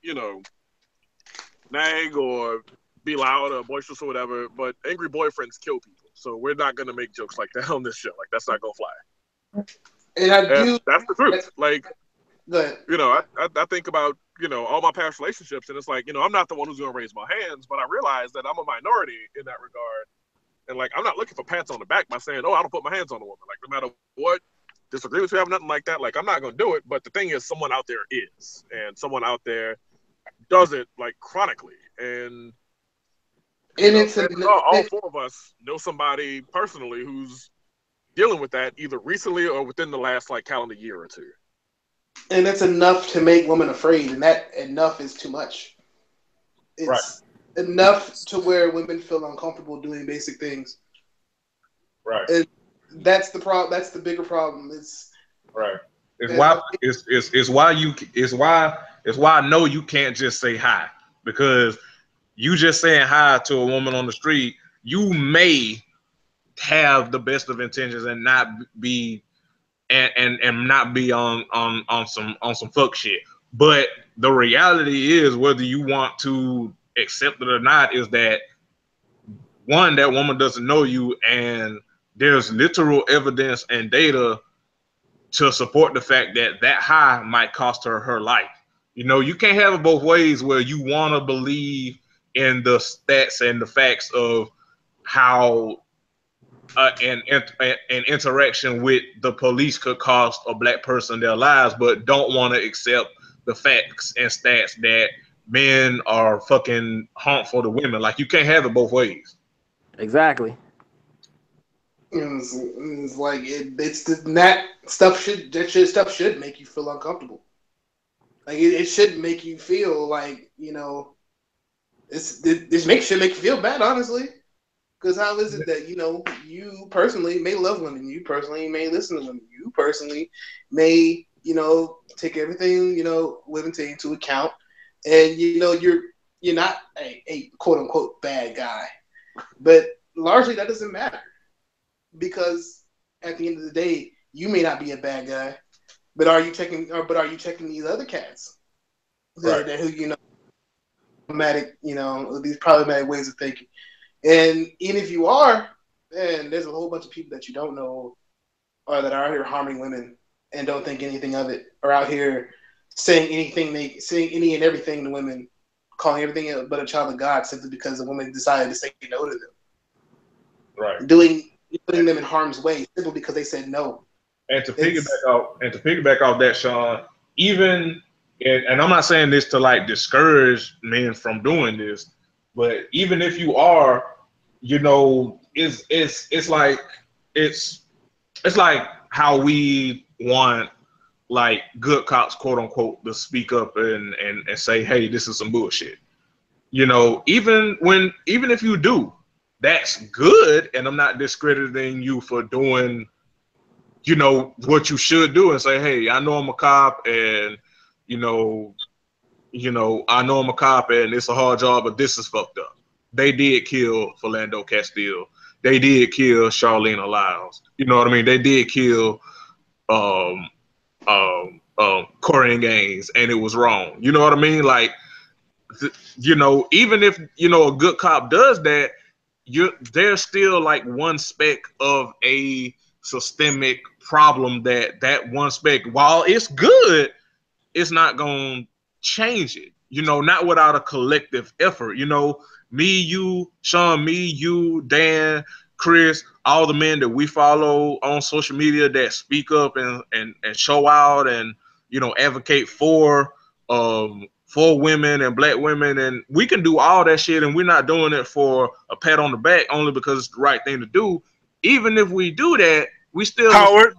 nag or be loud or boisterous or whatever, but angry boyfriends kill people. So we're not gonna make jokes like that on this show. Like that's not gonna fly." And that's the truth. Like. Good. I think about, all my past relationships, and it's like, I'm not the one who's going to raise my hands, but I realize that I'm a minority in that regard. And, like, I'm not looking for pats on the back by saying, oh, I don't put my hands on a woman. Like, no matter what disagreements we have, nothing like that, like, I'm not going to do it. But the thing is, someone out there is. And someone out there does it, like, chronically. And all 4 of us know somebody personally who's dealing with that either recently or within the last, like, calendar year or 2. And that's enough to make women afraid, and that enough is too much. It's enough to where women feel uncomfortable doing basic things. Right. And that's the problem. That's the bigger problem. It's why I know you can't just say hi, because you just saying hi to a woman on the street, you may have the best of intentions and not be and not be on some fuck shit. But the reality is, whether you want to accept it or not, is that one, that woman doesn't know you, and there's literal evidence and data to support the fact that that high might cost her her life. You know, you can't have it both ways, where you want to believe in the stats and the facts of how an interaction with the police could cost a black person their lives, but don't want to accept the facts and stats that men are fucking harmful to women. Like, you can't have it both ways. Exactly. It's like that stuff should make you feel uncomfortable. Like it should make you feel like, you know, this should make you feel bad, honestly. Because how is it that, you know, you personally may love women, you personally may listen to women, you personally may, you know, take everything, you know, women take into account, and you know you're not a quote unquote bad guy, but largely that doesn't matter, because at the end of the day, you may not be a bad guy, but are you checking these other cats that who, you know, problematic, you know, these problematic ways of thinking? And even if you are, man, there's a whole bunch of people that you don't know, or that are out here harming women and don't think anything of it, or out here saying any and everything to women, calling everything but a child of God simply because a woman decided to say no to them. Right. Putting them in harm's way simply because they said no. And to piggyback off that, Sean, even and I'm not saying this to like discourage men from doing this, but even if you are, you know, it's like how we want like good cops, quote unquote, to speak up and say, hey, this is some bullshit. You know, even if you do, that's good, and I'm not discrediting you for doing, you know, what you should do, and say, hey, I know I'm a cop, and you know, I know I'm a cop, and it's a hard job, but this is fucked up. They did kill Philando Castile. They did kill Charlene Lyles. You know what I mean? They did kill Corrine Gaines, and it was wrong. You know what I mean? Like, you know, even if, you know, a good cop does that, there's still like one speck of a systemic problem that one speck, while it's good, it's not going to change it. You know, not without a collective effort. You know, me, you, Sean, me, you, Dan, Chris, all the men that we follow on social media that speak up and show out and, you know, advocate for women and black women, and we can do all that shit, and we're not doing it for a pat on the back, only because it's the right thing to do. Even if we do that, we still Howard,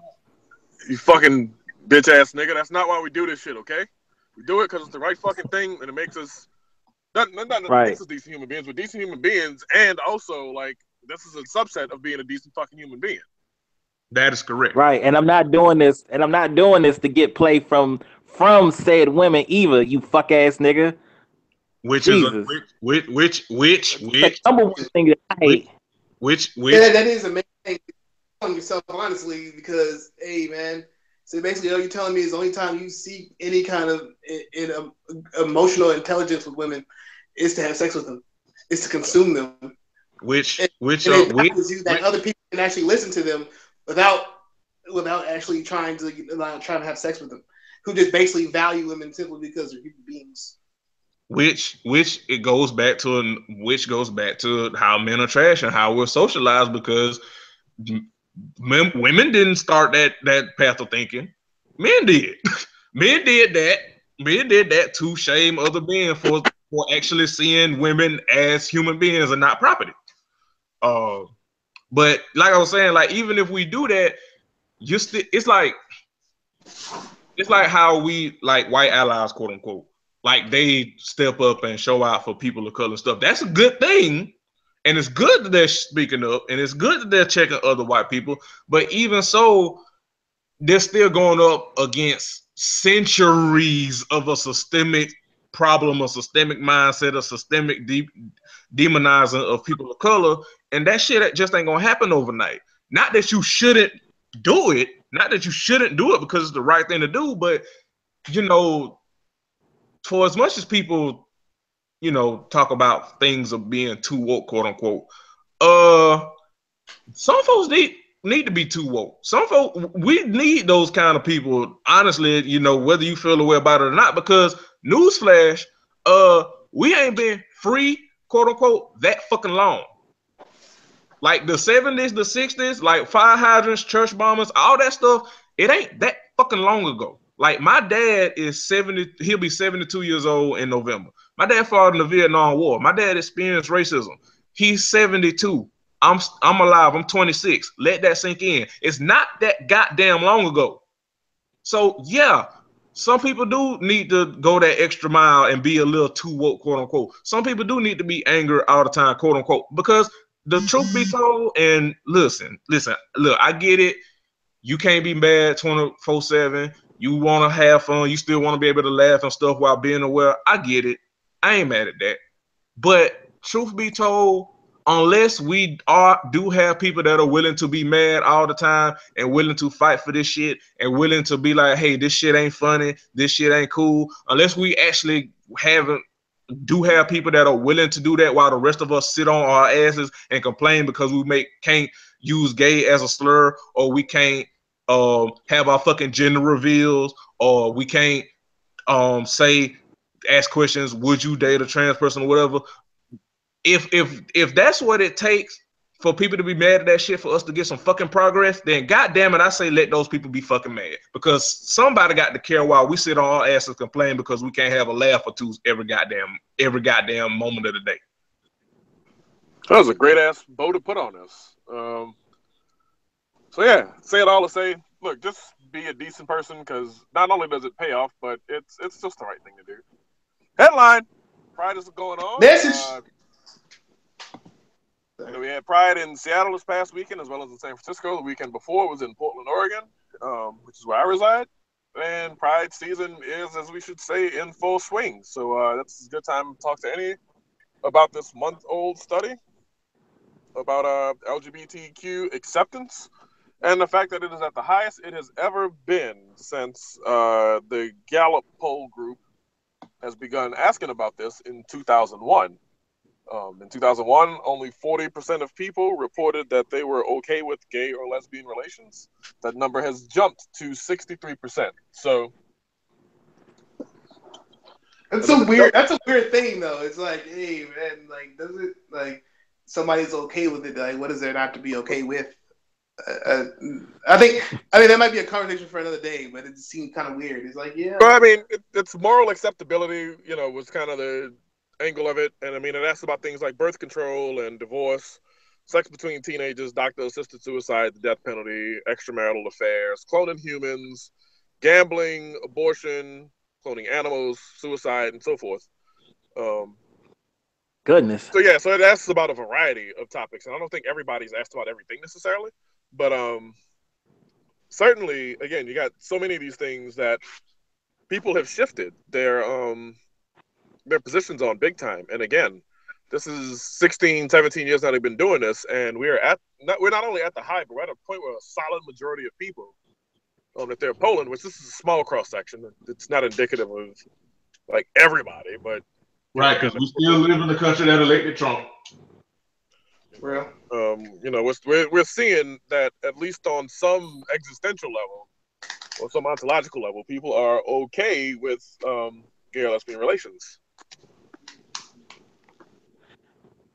you fucking bitch ass nigga. That's not why we do this shit, okay? We do it because it's the right fucking thing, and it makes us not makes us decent human beings, but decent human beings, and also like this is a subset of being a decent fucking human being. That is correct. Right, and I'm not doing this to get play from said women either, you fuck ass nigga. Which Jesus. Which number one thing that I hate. Yeah, that is amazing. Telling yourself honestly, because hey man, so basically all you're telling me is the only time you see any kind of emotional intelligence with women is to have sex with them, is to consume them. That other people can actually listen to them without actually trying to have sex with them, who just basically value women simply because they're human beings. Which goes back to how men are trash and how we're socialized, because women didn't start that path of thinking. Men did. Men did that to shame other men for actually seeing women as human beings and not property. But like I was saying, like even if we do that, it's like how we, like, white allies, quote unquote, like they step up and show out for people of color and stuff. That's a good thing. And it's good that they're speaking up, and it's good that they're checking other white people. But even so, they're still going up against centuries of a systemic problem, a systemic mindset, a systemic demonizing of people of color, and that shit just ain't gonna happen overnight. Not that you shouldn't do it, because it's the right thing to do, but you know, for as much as people, you know, talk about things of being too woke, quote unquote, some folks need to be too woke. Some folks, we need those kind of people, honestly, you know, whether you feel the way about it or not, because newsflash, we ain't been free, quote unquote, that fucking long. Like the 70s, the 60s, like fire hydrants, church bombers, all that stuff, it ain't that fucking long ago. Like my dad is 70, he'll be 72 years old in November. My dad fought in the Vietnam War. My dad experienced racism. He's 72. I'm alive. I'm 26. Let that sink in. It's not that goddamn long ago. So yeah, some people do need to go that extra mile and be a little too woke, quote unquote. Some people do need to be angry all the time, quote unquote, because the truth be told, and listen, look, I get it. You can't be mad 24/7. You want to have fun. You still want to be able to laugh and stuff while being aware. I get it. I ain't mad at that. But truth be told, unless we do have people that are willing to be mad all the time and willing to fight for this shit and willing to be like, hey, this shit ain't funny, this shit ain't cool, unless we actually have people that are willing to do that while the rest of us sit on our asses and complain because we can't use gay as a slur, or we can't have our fucking gender reveals, or we can't ask questions, would you date a trans person or whatever. If that's what it takes for people to be mad at that shit for us to get some fucking progress, then goddamn it, I say let those people be fucking mad, because somebody got to care while we sit on our asses and complain because we can't have a laugh or two every goddamn moment of the day. That was a great ass bow to put on this. So yeah, say it all to say, look, just be a decent person, because not only does it pay off, but it's just the right thing to do. Headline: Pride is going on. Message. We had Pride in Seattle this past weekend, as well as in San Francisco. The weekend before was in Portland, Oregon, which is where I reside. And Pride season is, as we should say, in full swing. So that's a good time to talk to any about this month-old study about LGBTQ acceptance, and the fact that it is at the highest it has ever been since the Gallup poll group has begun asking about this in 2001. In 2001, only 40% of people reported that they were okay with gay or lesbian relations. That number has jumped to 63%. So that's a weird thing, though. It's like, hey, man, like, does it, like, somebody's okay with it? Like, what is there not to be okay with? I mean, that might be a conversation for another day, but it seemed kind of weird. It's like, yeah. But I mean, it's moral acceptability, was kind of the angle of it. And I mean, it asks about things like birth control and divorce, sex between teenagers, doctor-assisted suicide, the death penalty, extramarital affairs, cloning humans, gambling, abortion, cloning animals, suicide, and so forth. Goodness. So yeah, so it asks about a variety of topics, and I don't think everybody's asked about everything necessarily, but certainly, again, you got so many of these things that people have shifted their positions on big time. And again, this is 16, 17 years now they've been doing this, and we're not only at the high, but we're at a point where a solid majority of people that they're polling, which this is a small cross section. It's not indicative of like everybody, but right, because we still live in the country that elected Trump. Well, we're seeing that at least on some existential level or some ontological level, people are okay with gay or lesbian relations.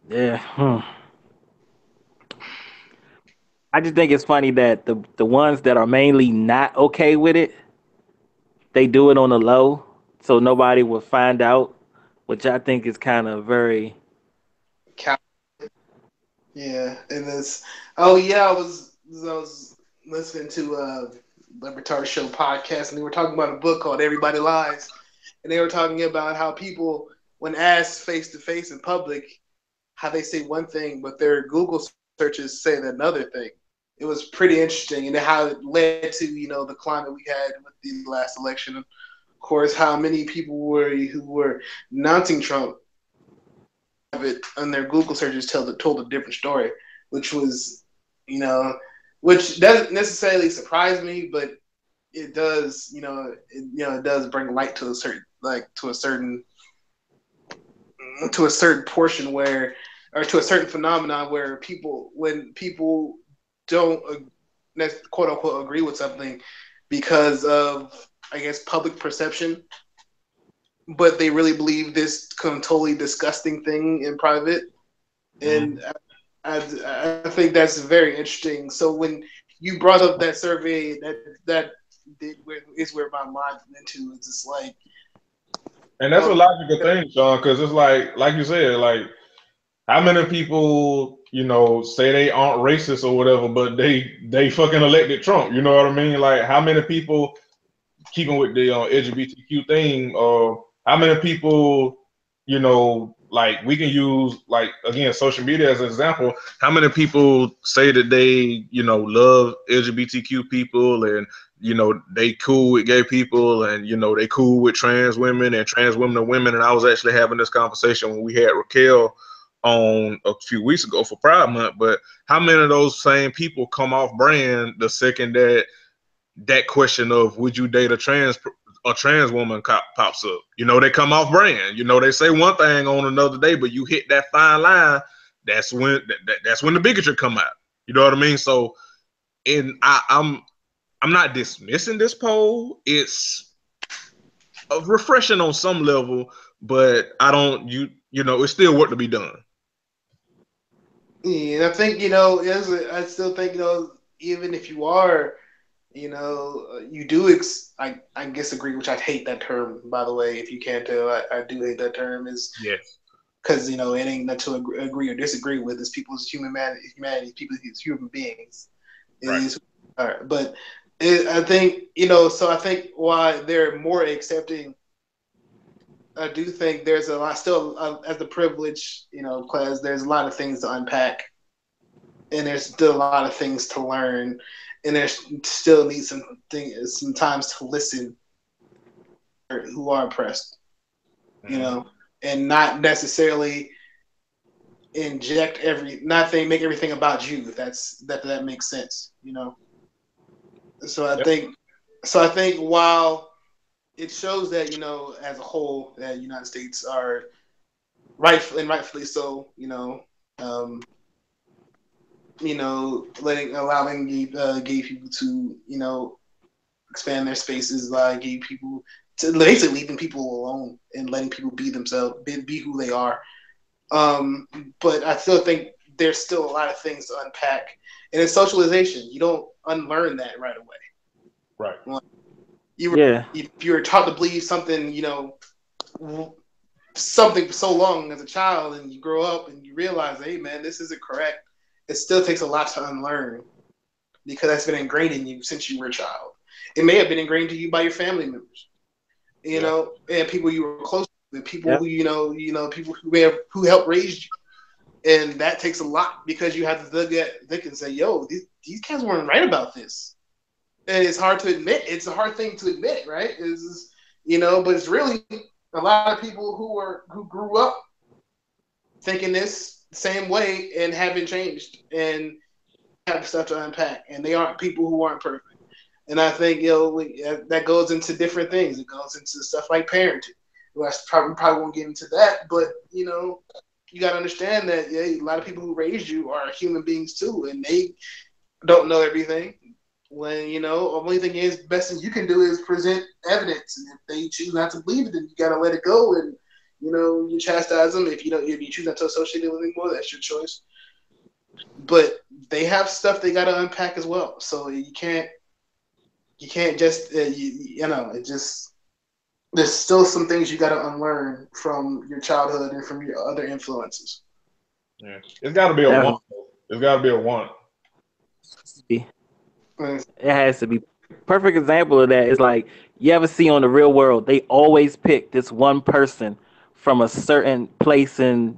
Yeah. I just think it's funny that the ones that are mainly not okay with it, they do it on the low, so nobody will find out, which I think is kind of very. Yeah, and this. Oh yeah, I was listening to Libertard Show podcast, and they were talking about a book called Everybody Lies, and they were talking about how people, when asked face to face in public, how they say one thing, but their Google searches say another thing. It was pretty interesting, and how it led to the climate we had with the last election. Of course, how many people who were denouncing Trump it on their Google searches told a different story, which was, which doesn't necessarily surprise me, but it does, it does bring light to a certain portion where, or to a certain phenomenon where when people don't quote unquote agree with something because of, I guess, public perception, but they really believe this totally disgusting thing in private. And I think that's very interesting. So when you brought up that survey, that is where my mind went into. It's just like, and that's a logical thing, Sean, because it's like you said, like how many people, say they aren't racist or whatever, but they fucking elected Trump. You know what I mean? Like how many people, keeping with the LGBTQ thing, how many people, like we can use, like, again, social media as an example. How many people say that they, love LGBTQ people, and, they cool with gay people, and, they cool with trans women, and trans women are women. And I was actually having this conversation when we had Raquel on a few weeks ago for Pride Month. But how many of those same people come off brand the second that question of would you date a trans woman pops up? They come off brand. They say one thing on another day, but you hit that fine line. That's when that's when the bigotry come out. You know what I mean? So, I'm not dismissing this poll. It's refreshing on some level, but I don't. It's still work to be done. Yeah, I think I still think even if you are, you do I guess agree, which I hate that term, by the way. If you can't tell, I do hate that term. Is yes, because it ain't not to agree or disagree with. It's people's humanity, people's human beings. Right. But I think so I think why they're more accepting. I do think there's a lot still as the privilege, class. There's a lot of things to unpack, and there's still a lot of things to learn, and there's still needs some times to listen. Who are oppressed, and not necessarily inject make everything about you. That makes sense, So I think while it shows that as a whole that the United States are rightfully so, allowing gay people to expand their spaces, gay people to basically leaving people alone and letting people be themselves, be who they are. But I still think there's still a lot of things to unpack, and it's socialization. You don't unlearn that right away. Right. If you were taught to believe something, something for so long as a child, and you grow up and you realize, hey man, this isn't correct. It still takes a lot to unlearn because that's been ingrained in you since you were a child. It may have been ingrained to you by your family members, and people you were close to, people who people who helped raise you. And that takes a lot because you have to look and say, yo, these guys weren't right about this. And it's hard to admit. It's a hard thing to admit, right? But it's really a lot of people who grew up thinking this same way and haven't changed and have stuff to unpack. And they aren't people who aren't perfect. And I think that goes into different things. It goes into stuff like parenting. Well, I probably won't get into that, but you got to understand that a lot of people who raised you are human beings too, and they don't know everything. When the only thing best thing you can do is present evidence, and if they choose not to believe it, then you got to let it go, and you chastise them. If you choose not to associate it with anymore, that's your choice. But they have stuff they got to unpack as well, so you can't just it just. There's still some things you got to unlearn from your childhood and from your other influences. Yeah, it's got to be a want. It's got to be a want. It has to be. Perfect example of that is like you ever see on The Real World. They always pick this one person from a certain place in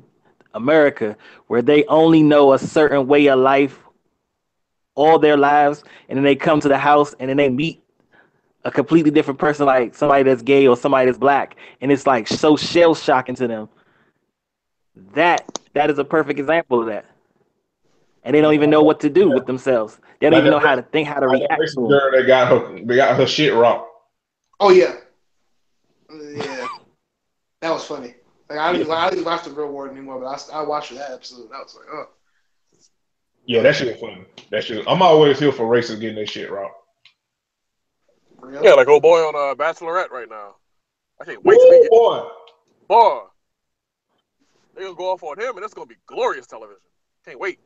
America where they only know a certain way of life all their lives, and then they come to the house and then they meet a completely different person, like somebody that's gay or somebody that's black, and it's like so shell shocking to them. That is a perfect example of that. And they don't even know what to do with themselves. They don't Like even that, know how to think, how to like that react to racist them. girl that got her shit rocked. Oh yeah, yeah, that was funny. Like I don't even watch the Real World anymore, but I watched that episode. I was like, oh, Yeah, that shit was funny. That shit. I'm always here for racists getting their shit rocked. for real? Yeah, like old boy on Bachelorette right now. I can't wait to Woo, be boy. boy. They're gonna go off on him, and it's gonna be glorious television. Can't wait.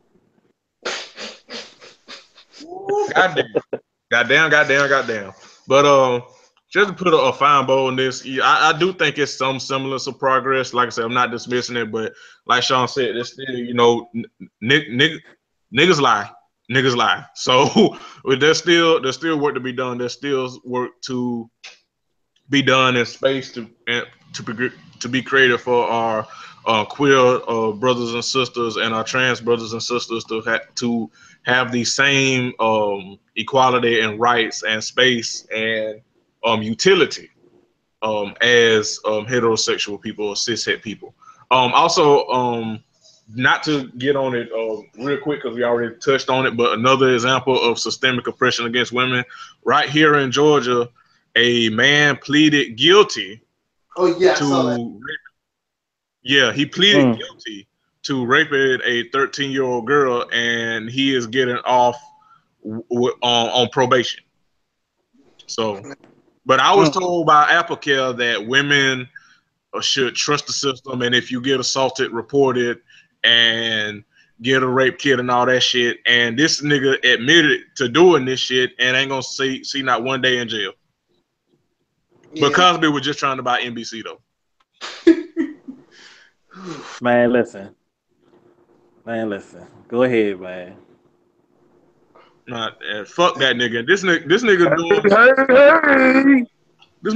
Goddamn. But just to put a fine bow on this, I do think it's some semblance of progress. Like I said, I'm not dismissing it, but like Sean said, there's still, niggas lie. So there's still work to be done. There's still work to be done in space to be created for our queer brothers and sisters and our trans brothers and sisters to have the same equality and rights and space and utility as heterosexual people or cishet people. Also, not to get on it real quick because we already touched on it, but another example of systemic oppression against women right here in Georgia, a man pleaded guilty Oh yeah, I saw that. to he pleaded guilty to raping a 13-year-old girl, and he is getting off on probation. So, but I was told by AppleCare that women should trust the system, and if you get assaulted, report it, and get a rape kit and all that shit. And this nigga admitted to doing this shit and ain't gonna see not one day in jail. Yeah. But Cosby was just trying to buy NBC though. Man, listen. Go ahead, man. Not fuck that nigga. This nigga doing this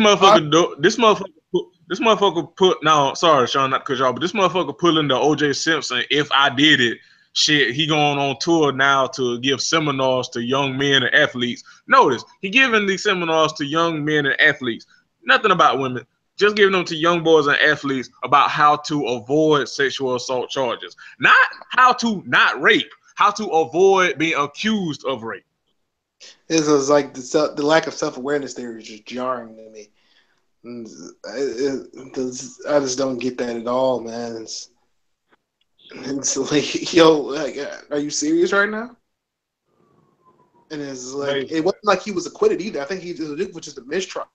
motherfucker put no, sorry, Sean, not cause y'all, but this motherfucker pulling the OJ Simpson if I did it shit. He going on tour now to give seminars to young men and athletes. Notice he giving these seminars to young men and athletes. Nothing about women. Just giving them to young boys and athletes about how to avoid sexual assault charges. Not how to not rape, how to avoid being accused of rape. This was like the lack of self-awareness there is just jarring to me. I just don't get that at all, man. It's like, yo, like, are you serious right now? And it's like, it wasn't like he was acquitted either. I think it was just a mistrial.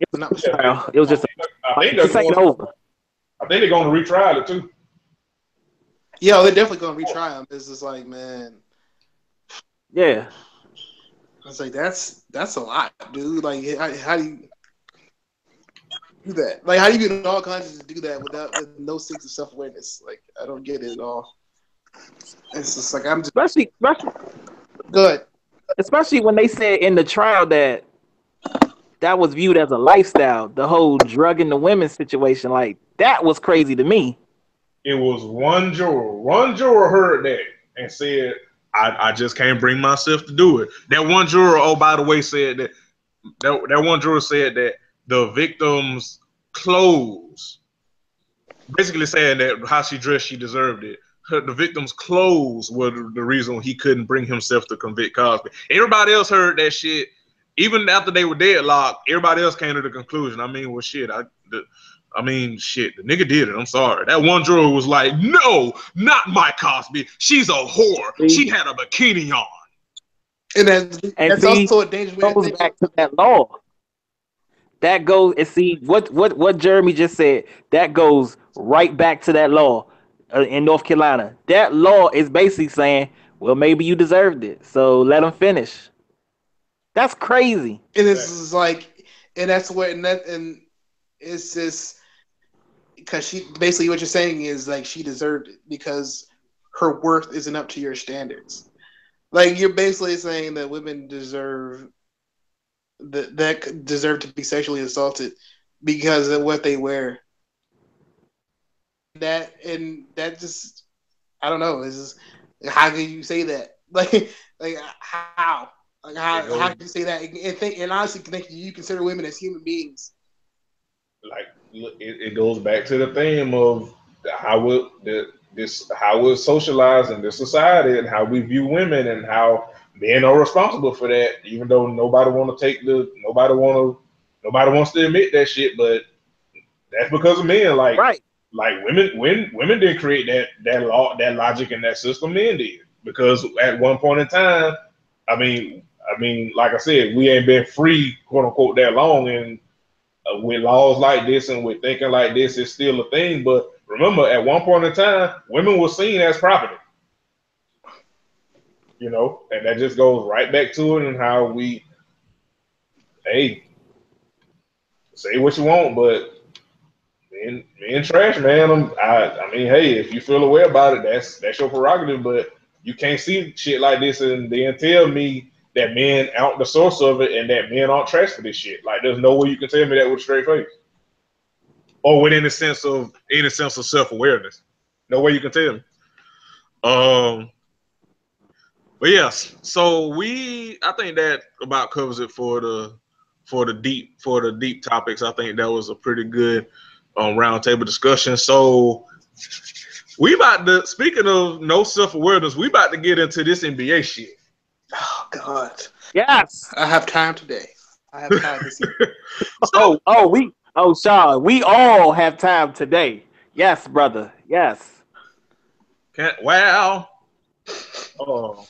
It was just I think they're going to retry it too. Yeah, they're definitely going to retry him. It's just like, man. Yeah. It's like that's a lot, dude. Like, how do you do that? Like, how do you get all conscious to do that with no sense of self-awareness? Like, I don't get it at all. It's just like I'm just especially good. Especially when they said in the trial that was viewed as a lifestyle. The whole drug in the women situation, like that was crazy to me. It was one juror. One juror heard that and said, I just can't bring myself to do it. That one juror, oh, by the way, said that one juror said that the victim's clothes, basically saying that how she dressed, she deserved it. The victim's clothes were the reason he couldn't bring himself to convict Cosby. Everybody else heard that shit. Even after they were deadlocked, everybody else came to the conclusion. I mean, well, shit, the nigga did it. I'm sorry. That one juror was like, no, not my Cosby. She's a whore. She had a bikini on. And that's also a dangerous way goes back to that law. That goes and see what Jeremy just said. That goes right back to that law in North Carolina. That law is basically saying, well, maybe you deserved it, so let them finish. That's crazy. And it's like, and that's what, and it's just because she basically what you're saying is like she deserved it because her worth isn't up to your standards. Like you're basically saying that women deserve that deserve to be sexually assaulted because of what they wear. That just I don't know. It's just how can you say that? Like how? Like how can you say that and honestly think you consider women as human beings? Like it goes back to the theme of how we're socialized in this society and how we view women and how men are responsible for that. Even though nobody wants to admit that shit, but that's because of men. Right. Like women didn't create that law, that logic, and that system. Men did, because at one point in time, I mean, like I said, we ain't been free, quote unquote, that long, and with laws like this and with thinking like this, it's still a thing. But remember, at one point in time, women were seen as property. You know, and that just goes right back to it and how we, hey, say what you want, but men trash, man. I mean, hey, if you feel a way about it, that's your prerogative. But you can't see shit like this and then tell me that men aren't the source of it and that men aren't trash for this shit. Like, there's no way you can tell me that with a straight face, or with any sense of self-awareness. No way you can tell me. But yes, so I think that about covers it for the deep topics. I think that was a pretty good roundtable discussion. So we about to, speaking of no self-awareness, we about to get into this NBA shit. Oh God. Yes. I have time today. I have time this year. Sean, we all have time today. Yes, brother. Yes.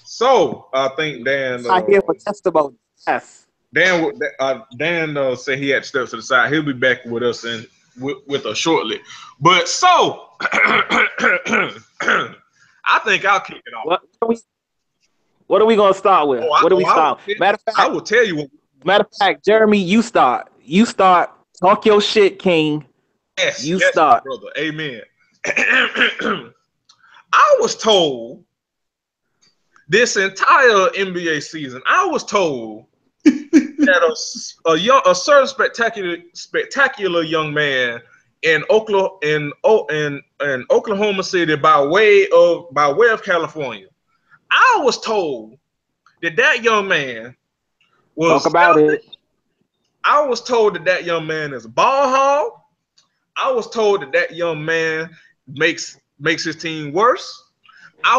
So I think Dan. I'm here for testimony. Yes. Dan said he had to step to the side. He'll be back with us with us shortly. But so I think I'll kick it off. What are we gonna start with? What do we start? Matter of fact, I will tell you. Matter of fact, Jeremy, you start. You start. Talk your shit, King. Yes, you start, brother. Amen. I was told this entire NBA season, I was told that a certain spectacular young man in Oklahoma City by way of California, I was told that young man was talk about it. I was told that young man is a ball hog. I was told that young man makes his team worse.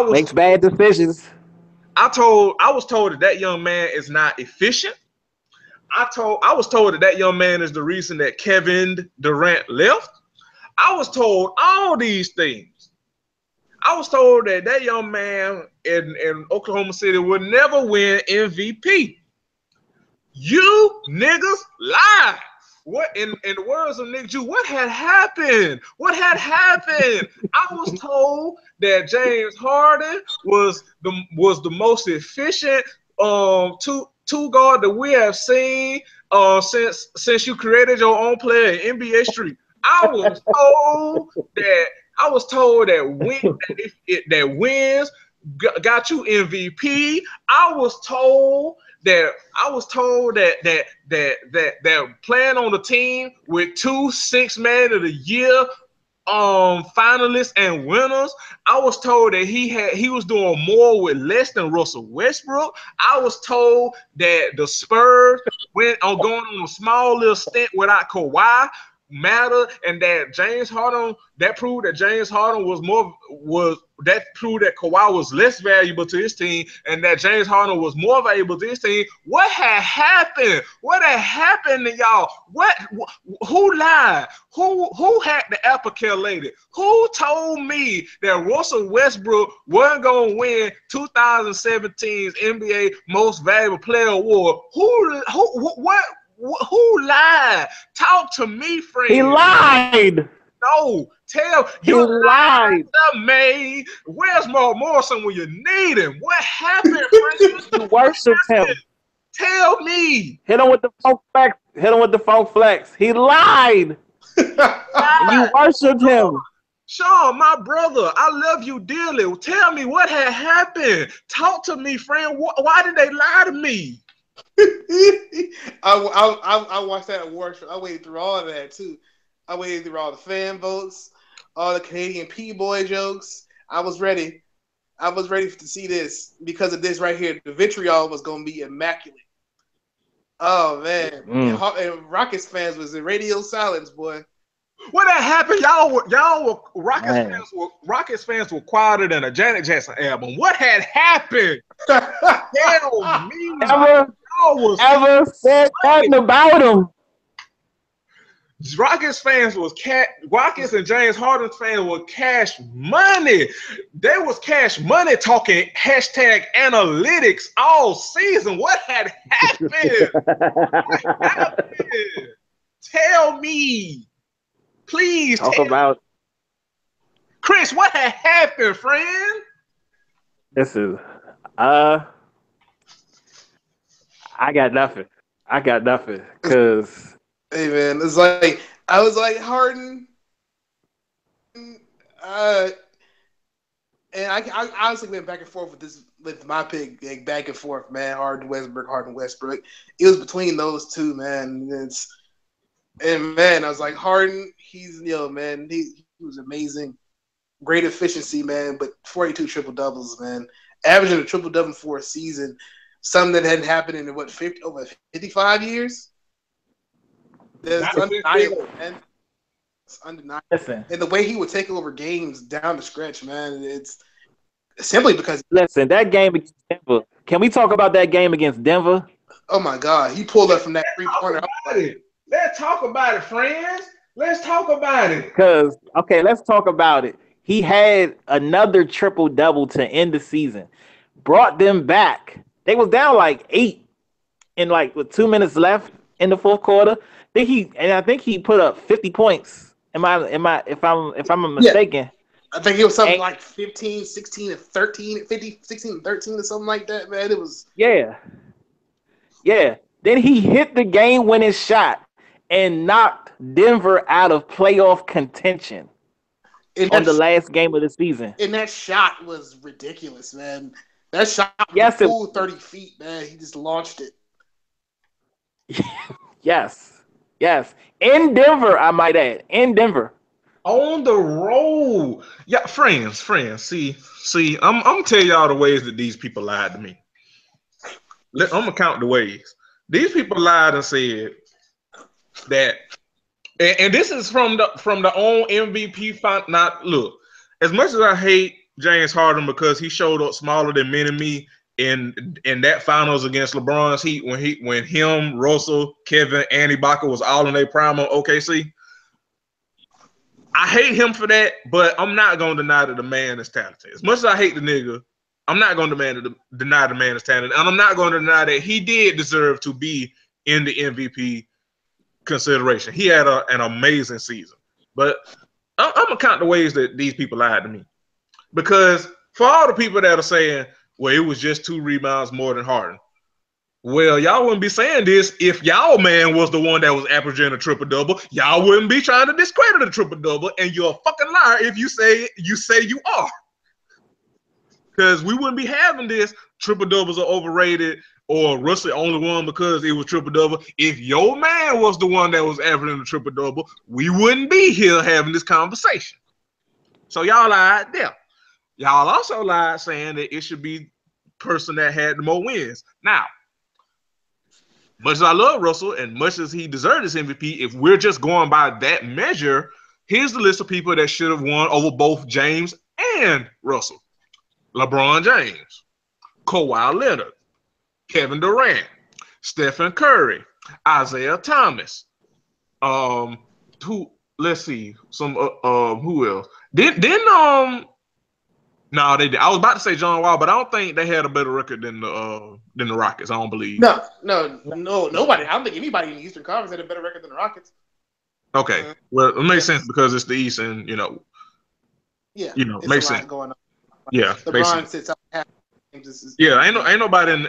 Makes bad decisions. I was told that young man is not efficient. I was told that young man is the reason that Kevin Durant left. I was told all these things. I was told that young man in Oklahoma City would never win MVP. You niggas lied. What in the words of Nick Jew, what had happened? What had happened? I was told that James Harden was the most efficient two guard that we have seen since you created your own player in NBA Street. I was told that wins got you MVP. I was told that playing on the team with 2 6-man of the year finalists and winners. I was told that he was doing more with less than Russell Westbrook. I was told that the Spurs went on going on a small little stint without Kawhi matter, and that proved that James Harden proved that Kawhi was less valuable to his team, and that James Harden was more valuable to his team. What had happened? What had happened to y'all? Who lied? Who had the apple lady? Who told me that Russell Westbrook wasn't gonna win 2017's NBA Most Valuable Player Award? Who lied? Talk to me, friend. He lied. No, you lied to me. Where's Mark Morrison when you need him? What happened, friend? You worshipped him. Tell me. Hit him with the funk flex. Hit him with the funk flex. He lied. You worshipped him. Sean, my brother, I love you dearly. Tell me what had happened. Talk to me, friend. Why did they lie to me? I watched that award show. I waited through all of that too. I waited through all the fan votes, all the Canadian P-boy jokes. I was ready. I was ready to see this because of this right here. The vitriol was going to be immaculate. Oh man, and Rockets fans was in radio silence, boy. What that happened? Y'all were Rockets fans were quieter than a Janet Jackson album. What had happened? Tell me. Ever said nothing about him? Rockets and James Harden fans were cash money. They was cash money talking hashtag analytics all season. What had happened? What happened? Tell me. Please talk about Chris, what had happened, friend? This is I got nothing. Cause hey man, it's like I was like Harden, and I honestly went back and forth with my pick, like, back and forth, man. Harden Westbrook. It was between those two, man. And man, I was like Harden. He's man. He was amazing, great efficiency, man. But 42 triple doubles, man. Averaging a triple double for a season, something that hadn't happened in over 55 years. That's undeniable, man. It's undeniable. Listen. And the way he would take over games down the stretch, man, it's simply because. Listen, that game against Denver. Can we talk about that game against Denver? Oh my God, he pulled up from that 3-pointer. Let's talk about it, friends. Let's talk about it. Let's talk about it. He had another triple double to end the season. Brought them back. They was down like 8 with 2 minutes left in the fourth quarter. I think he put up 50 points. If I'm mistaken. Yeah. I think it was something like 15, 16, and 13, 50, 16, and 13 or something like that, man. It was Yeah. Then he hit the game-winning shot and knocked Denver out of playoff contention on the last game of the season. And that shot was ridiculous, man. That shot was 30 feet, man. He just launched it. Yes. In Denver, I might add. In Denver. On the road. Yeah, friends. See, I'm gonna tell y'all the ways that these people lied to me. I'm gonna count the ways. These people lied and said that, and this is from the own MVP. Not look. As much as I hate James Harden because he showed up smaller than me in that finals against LeBron's Heat when him, Russell, Kevin, and Ibaka was all in their prime on OKC. I hate him for that, but I'm not gonna deny that the man is talented. As much as I hate the nigga, I'm not gonna deny the man is talented, and I'm not gonna deny that he did deserve to be in the MVP consideration. He had an amazing season, but I'm gonna count the ways that these people lied to me, because for all the people that are saying, well, it was just 2 rebounds more than Harden. Well, y'all wouldn't be saying this if y'all man was the one that was averaging a triple-double. Y'all wouldn't be trying to discredit a triple-double, and you're a fucking liar if you say you are. Because we wouldn't be having this triple-doubles are overrated or Russell only won because it was triple-double. If your man was the one that was averaging a triple-double, we wouldn't be here having this conversation. So y'all lied there. Y'all also lied saying that it should be the person that had the more wins. Now, much as I love Russell and much as he deserved his MVP, if we're just going by that measure, here's the list of people that should have won over both James and Russell. LeBron James, Kawhi Leonard, Kevin Durant, Stephen Curry, Isaiah Thomas. Who else? No, they did. I was about to say John Wall, but I don't think they had a better record than the Rockets. I don't believe. No, nobody. I don't think anybody in the Eastern Conference had a better record than the Rockets. Okay, well, it makes sense because it's the East, and makes sense. Going on. Yeah, LeBron sits out half games. Yeah, ain't nobody in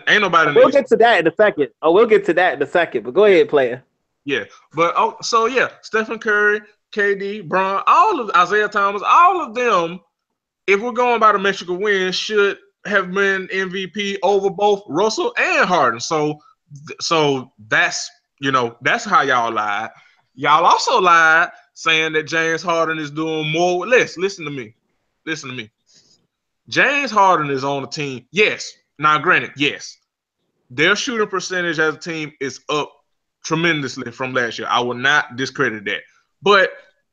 We'll get to that in a second. But go ahead, player. Yeah, but Stephen Curry, KD, Bron, all of Isaiah Thomas, all of them, if we're going by the Mexican win, should have been MVP over both Russell and Harden. So that's how y'all lied. Y'all also lied saying that James Harden is doing more with less. Listen to me. James Harden is on the team. Yes. Now, granted, yes, their shooting percentage as a team is up tremendously from last year. I will not discredit that. But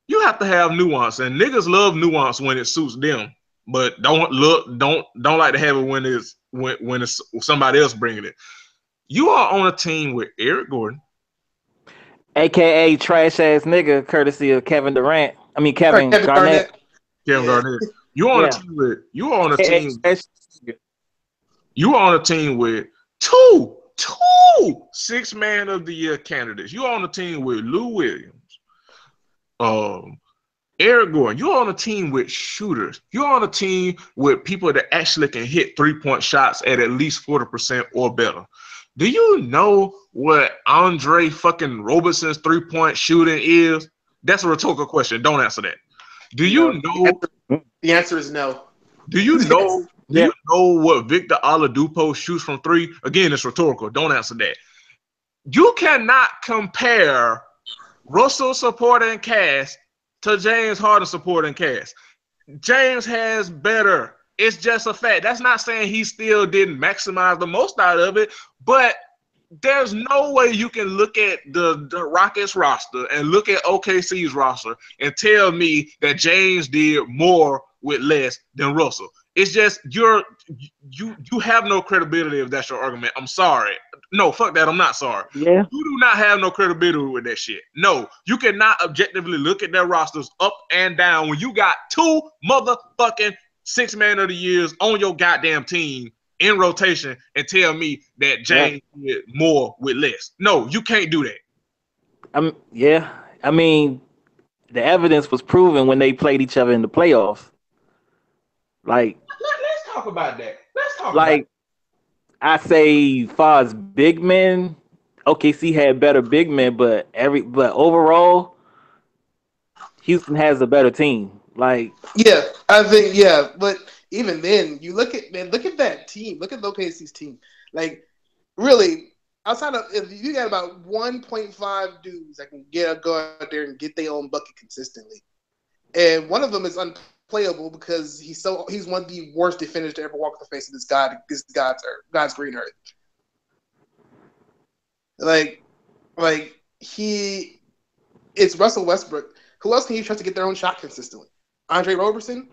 You have to have nuance, and niggas love nuance when it suits them, but don't like to have it when it's somebody else bringing it. You are on a team with Eric Gordon, AKA trash ass nigga, courtesy of Kevin Durant. I mean Kevin Kevin Garnett. Kevin Garnett. You are on a team with two 6-man of the year candidates. You're on a team with Lou Williams, Eric Gordon. You're on a team with shooters. You're on a team with people that actually can hit 3-point shots at least 40% or better. Do you know what Andre fucking Roberson's 3-point shooting is? That's a rhetorical question. Don't answer that. Do you know? The answer is no. Do you know? Do you know what Victor Oladipo shoots from 3? Again, it's rhetorical. Don't answer that. You cannot compare Russell supporting cast to James Harden supporting cast. James has better. It's just a fact. That's not saying he still didn't maximize the most out of it, but there's no way you can look at the Rockets roster and look at OKC's roster and tell me that James did more with less than Russell. It's just you have no credibility if that's your argument. I'm sorry. No, fuck that. I'm not sorry. Yeah. You do not have no credibility with that shit. No, you cannot objectively look at their rosters up and down when you got 2 motherfucking 6-man of the years on your goddamn team in rotation and tell me that James did more with less. No, you can't do that. I mean, the evidence was proven when they played each other in the playoffs. Like, let's talk about that. I say, as far as big men, OKC had better big men, but overall, Houston has a better team. Like, yeah, I think but even then, you look at that team. Look at OKC's team. Like, really, outside of if you got about 1.5 dudes that can go out there and get their own bucket consistently, and one of them is unplayable because he's one of the worst defenders to ever walk the face of this God's green earth. It's Russell Westbrook. Who else can you trust to get their own shot consistently? Andre Roberson.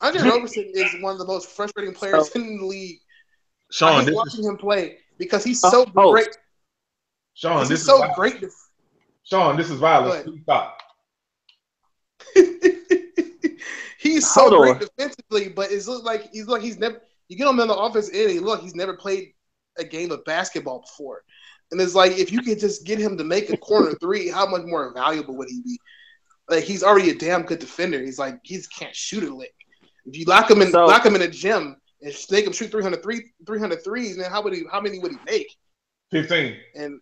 Andre Roberson is one of the most frustrating players in the league. Sean, I hate watching him play because he's so great. Sean, this is great. Sean, this is violence. Please stop. He's so great defensively, but it looks like he's never. You get him in the offense end, he's never played a game of basketball before, and it's like if you could just get him to make a corner 3, how much more valuable would he be? Like, he's already a damn good defender. He just can't shoot a lick. If you lock him in a gym and make him shoot 300 threes, then how many would he make? 15. And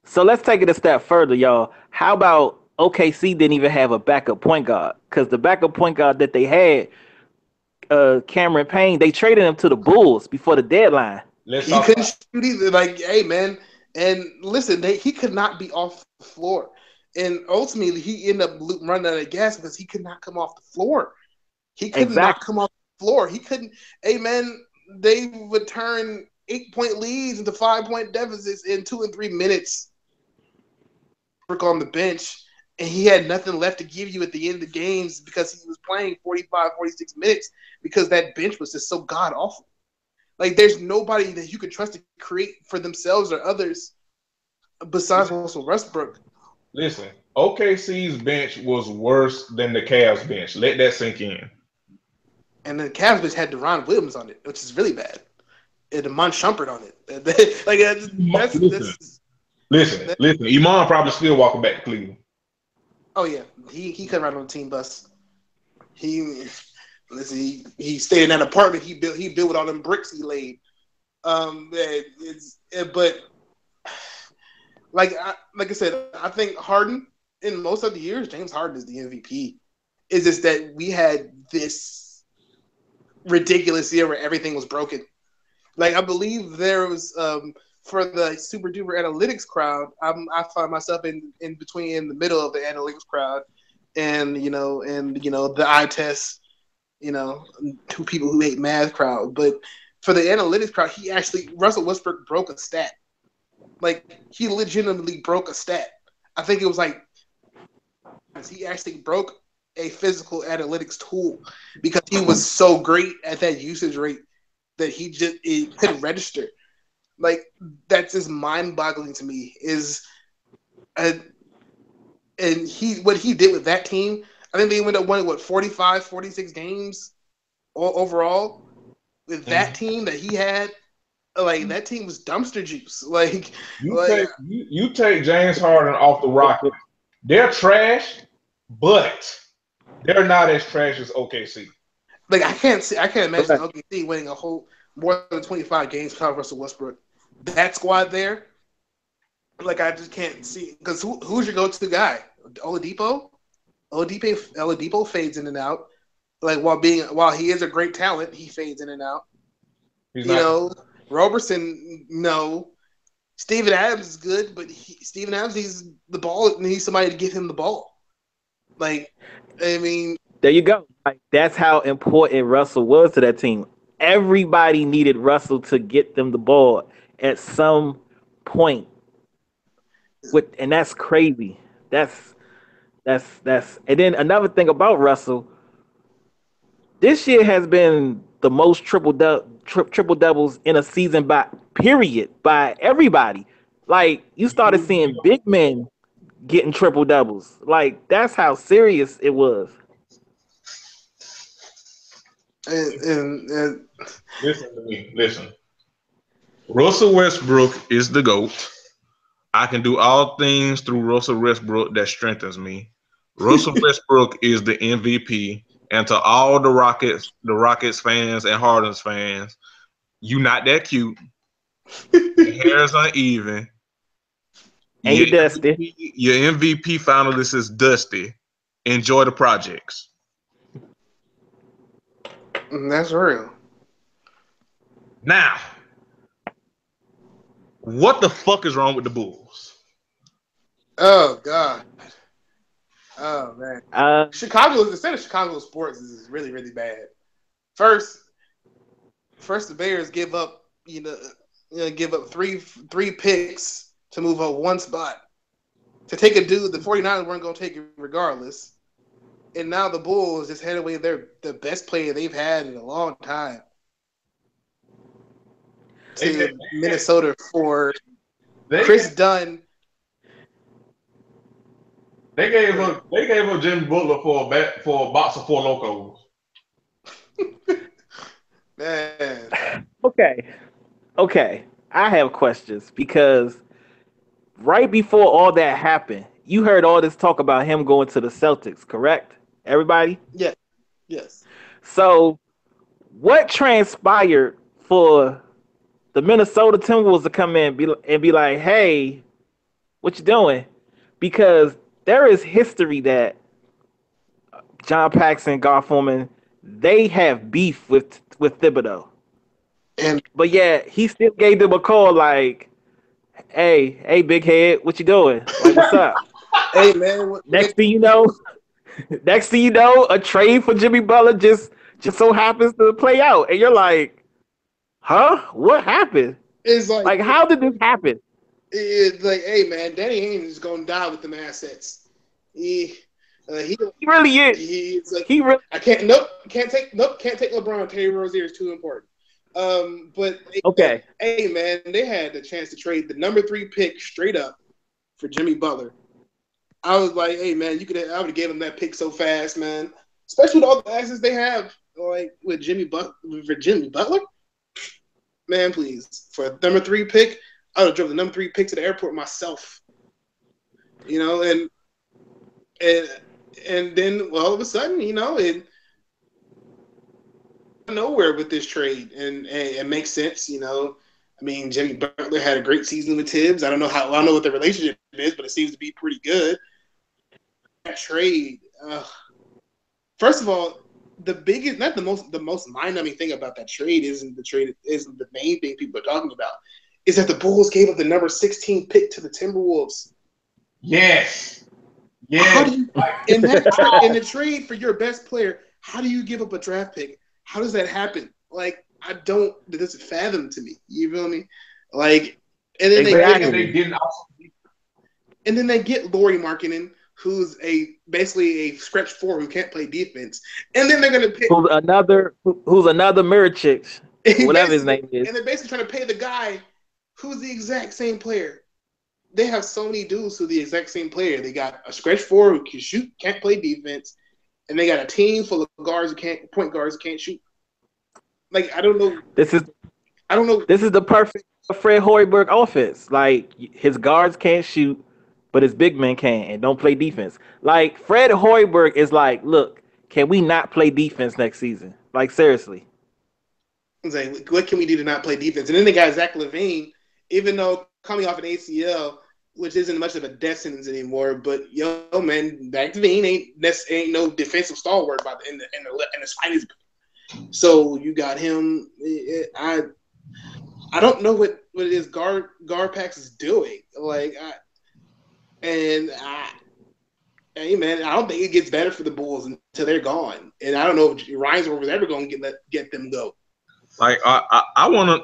so let's take it a step further, y'all. How about OKC didn't even have a backup point guard? Because the backup point guard that they had, Cameron Payne, they traded him to the Bulls before the deadline. He couldn't shoot either. Like, hey, man. And listen, he could not be off the floor. And ultimately, he ended up running out of gas because he could not come off the floor. He could not come off the floor. He couldn't. Hey, man, they would turn 8-point leads into 5-point deficits in 2 and 3 minutes. Work on the bench, and he had nothing left to give you at the end of the games because he was playing 45, 46 minutes because that bench was just so god awful. Like, there's nobody that you could trust to create for themselves or others besides Russell Westbrook. Listen, OKC's bench was worse than the Cavs bench. Let that sink in. And the Cavs bench had Deron Williams on it, which is really bad. And Iman Shumpert on it. Listen. Iman probably still walking back to Cleveland. Oh yeah, he couldn't ride on the team bus. He stayed in that apartment he built with all them bricks he laid. Like I said, I think Harden, in most of the years, James Harden is the MVP. It's just that we had this ridiculous year where everything was broken. Like, I believe there was for the super duper analytics crowd, I find myself in the middle of the analytics crowd, and the eye test, two people who hate math crowd. But for the analytics crowd, Russell Westbrook broke a stat. Like, he legitimately broke a stat. I think it was like he actually broke a physical analytics tool because he was so great at that usage rate that he couldn't register. Like, that's just mind-boggling to me. And what he did with that team, I think they ended up winning 45, 46 games overall with that team that he had. Like, that team was dumpster juice. Like, you take James Harden off the Rockets. They're trash, but they're not as trash as OKC. Like, I can't imagine OKC winning a whole more than 25 games without Russell Westbrook. That squad there, like, I just can't see, because who's your go-to guy? Oladipo? Oladipo fades in and out. Like, while he is a great talent, he fades in and out. Roberson, no. Steven Adams is good, but Steven Adams needs the ball and needs somebody to give him the ball. Like, I mean, there you go. Like, that's how important Russell was to that team. Everybody needed Russell to get them the ball at some point. And that's crazy. That's and then another thing about Russell, this year has been the most triple doubles in a season by everybody. Like, you started seeing big men getting triple doubles. Like, that's how serious it was. And listen to me. Listen. Russell Westbrook is the GOAT. I can do all things through Russell Westbrook that strengthens me. Russell Westbrook is the MVP. And to all the Rockets fans and Harden's fans, you not that cute. Your hair is uneven. And you're dusty. Your MVP finalist is dusty. Enjoy the projects. That's real. Now, what the fuck is wrong with the Bulls? Oh, God. Oh, man. The state of Chicago sports is really, really bad. First the Bears give up three picks to move up one spot to take a dude the 49ers weren't going to take it regardless. And now the Bulls just had away the best player they've had in a long time to Minnesota for Chris Dunn. They gave up Jimmy Butler for a box of Four Locos. Man. Okay. I have questions because right before all that happened, you heard all this talk about him going to the Celtics, correct? Everybody? Yeah. Yes. So, what transpired for the Minnesota Timberwolves to come in and be like, "Hey, what you doing?" Because there is history that John Paxson, Gar Forman, they have beef with Thibodeau. But yeah, he still gave them a call like, hey, big head, what you doing? Like, what's up? Hey, man. Next thing you know, a trade for Jimmy Butler just so happens to play out. And you're like, huh? What happened? It's like how did this happen? It's like, hey, man, Danny Ainge is going to die with them assets. He really is. He's like, can't take LeBron. Terry Rozier is too important. But okay, hey, man, they had the chance to trade the number 3 pick straight up for Jimmy Butler. I was like, hey, man, I would have given them that pick so fast, man. Especially with all the assets they have, like with Jimmy Butler. Man, please, for a number 3 pick, I would have driven the number 3 pick to the airport myself. And then all of a sudden, it nowhere with this trade, and it makes sense. I mean, Jimmy Butler had a great season with Tibbs. I don't know what the relationship is, but it seems to be pretty good. That trade, first of all, the most mind-numbing thing about that trade isn't the main thing people are talking about. Is that the Bulls gave up the number 16 pick to the Timberwolves. Yes. How do you, in the trade for your best player, how do you give up a draft pick? How does that happen? Like, it doesn't fathom to me. You feel me? Like, and then they didn't. And then they get Lauri Markkanen, who's basically a stretch four who can't play defense, and then they're gonna pick who's another Miricic, whatever his name is, and they're basically trying to pay the guy who's the exact same player. They have so many dudes who are the exact same player. They got a stretch four who can shoot, can't play defense, and they got a team full of point guards who can't shoot. Like I don't know. This is the perfect Fred Hoiberg offense. Like his guards can't shoot, but his big men can and don't play defense. Like Fred Hoiberg is like, look, can we not play defense next season? Like seriously. Like, what can we do to not play defense? And then they got Zach LaVine, even though coming off an ACL, which isn't much of a death sentence anymore. But man, Zach LaVine ain't no defensive stalwart in the Spiders. So you got him. I don't know what it is Garpax is doing. Hey man, I don't think it gets better for the Bulls until they're gone. And I don't know if Reinsworth was ever going to get them go. Like I want to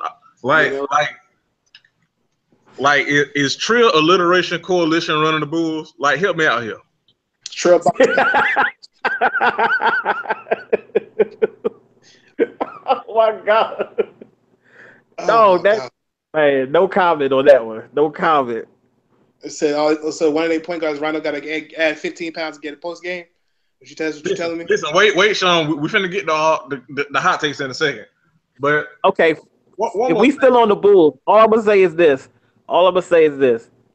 is Trill Alliteration Coalition running the Bulls? Like help me out here. Trill. Oh my God. Man, no comment on that one. No comment. So one of their point guards, Rondo, got to add 15 pounds to get a post game. What you telling me? Listen, wait, Sean. We finna get the hot takes in a second. But okay, if we still on the Bulls, all I'm gonna say is this.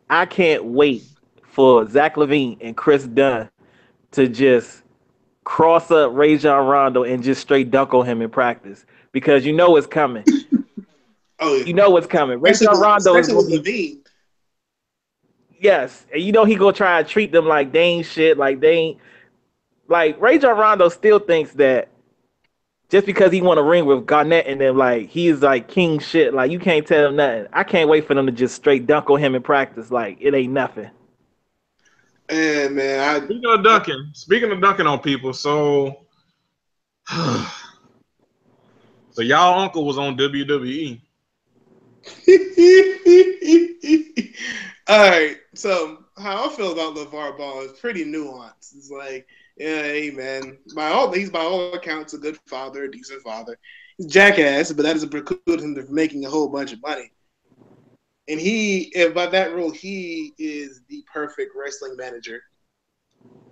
I can't wait for Zach LaVine and Chris Dunn to just cross up Rajon Rondo and just straight dunk on him in practice because you know it's coming. Oh, yeah. You know what's coming. Rajon Rondo is going to be. Yes, and you know he gonna try to treat them like they ain't shit, like they ain't. Like Rajon Rondo still thinks that just because he won a ring with Garnett and them, like he's like king shit. Like you can't tell him nothing. I can't wait for them to just straight dunk on him in practice. Like it ain't nothing. And man, Speaking of dunking on people, so y'all uncle was on WWE. All right, so how I feel about LeVar Ball is pretty nuanced. It's like, yeah, hey man, he's by all accounts a good father, a decent father. He's a jackass, but that doesn't preclude him from making a whole bunch of money. And by that rule, he is the perfect wrestling manager.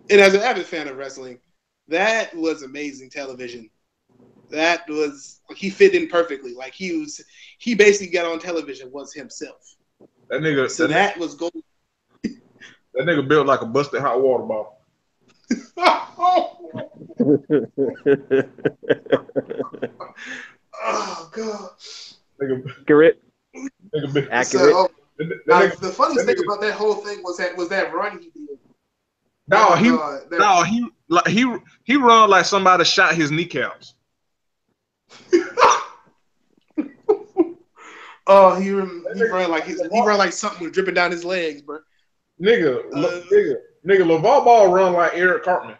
And as an avid fan of wrestling, that was amazing television. That was he fit in perfectly. Like he basically got on television was himself. That nigga. So that was gold. That nigga built like a busted hot water bottle. Oh God. Accurate. Accurate. So, the funniest thing about that whole thing was that run he did. He run like somebody shot his kneecaps. Oh, he run like something was dripping down his legs, bro. Nigga, LeVar Ball run like Eric Cartman.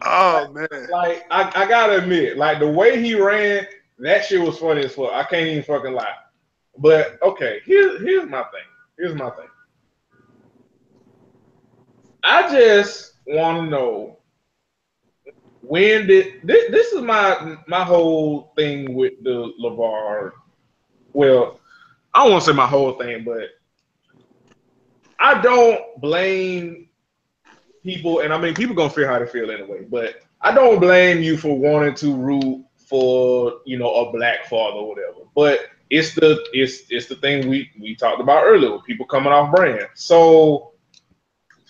Oh man! Like I gotta admit, like the way he ran, that shit was funny as fuck. I can't even fucking lie. But okay, here's my thing. I just want to know when did this is my whole thing with the LeVar. Well, I don't want to say my whole thing, but I don't blame people, and I mean people gonna feel how they feel anyway. But I don't blame you for wanting to root for a black father or whatever. But it's the thing we talked about earlier with people coming off brand. So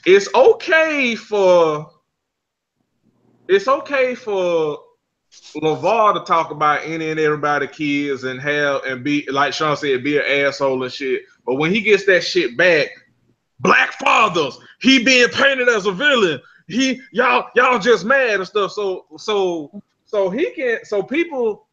it's okay for LeVar to talk about any and everybody kids and be like Sean said, be an asshole and shit. But when he gets that shit back, black fathers, he being painted as a villain. Y'all just mad and stuff. So people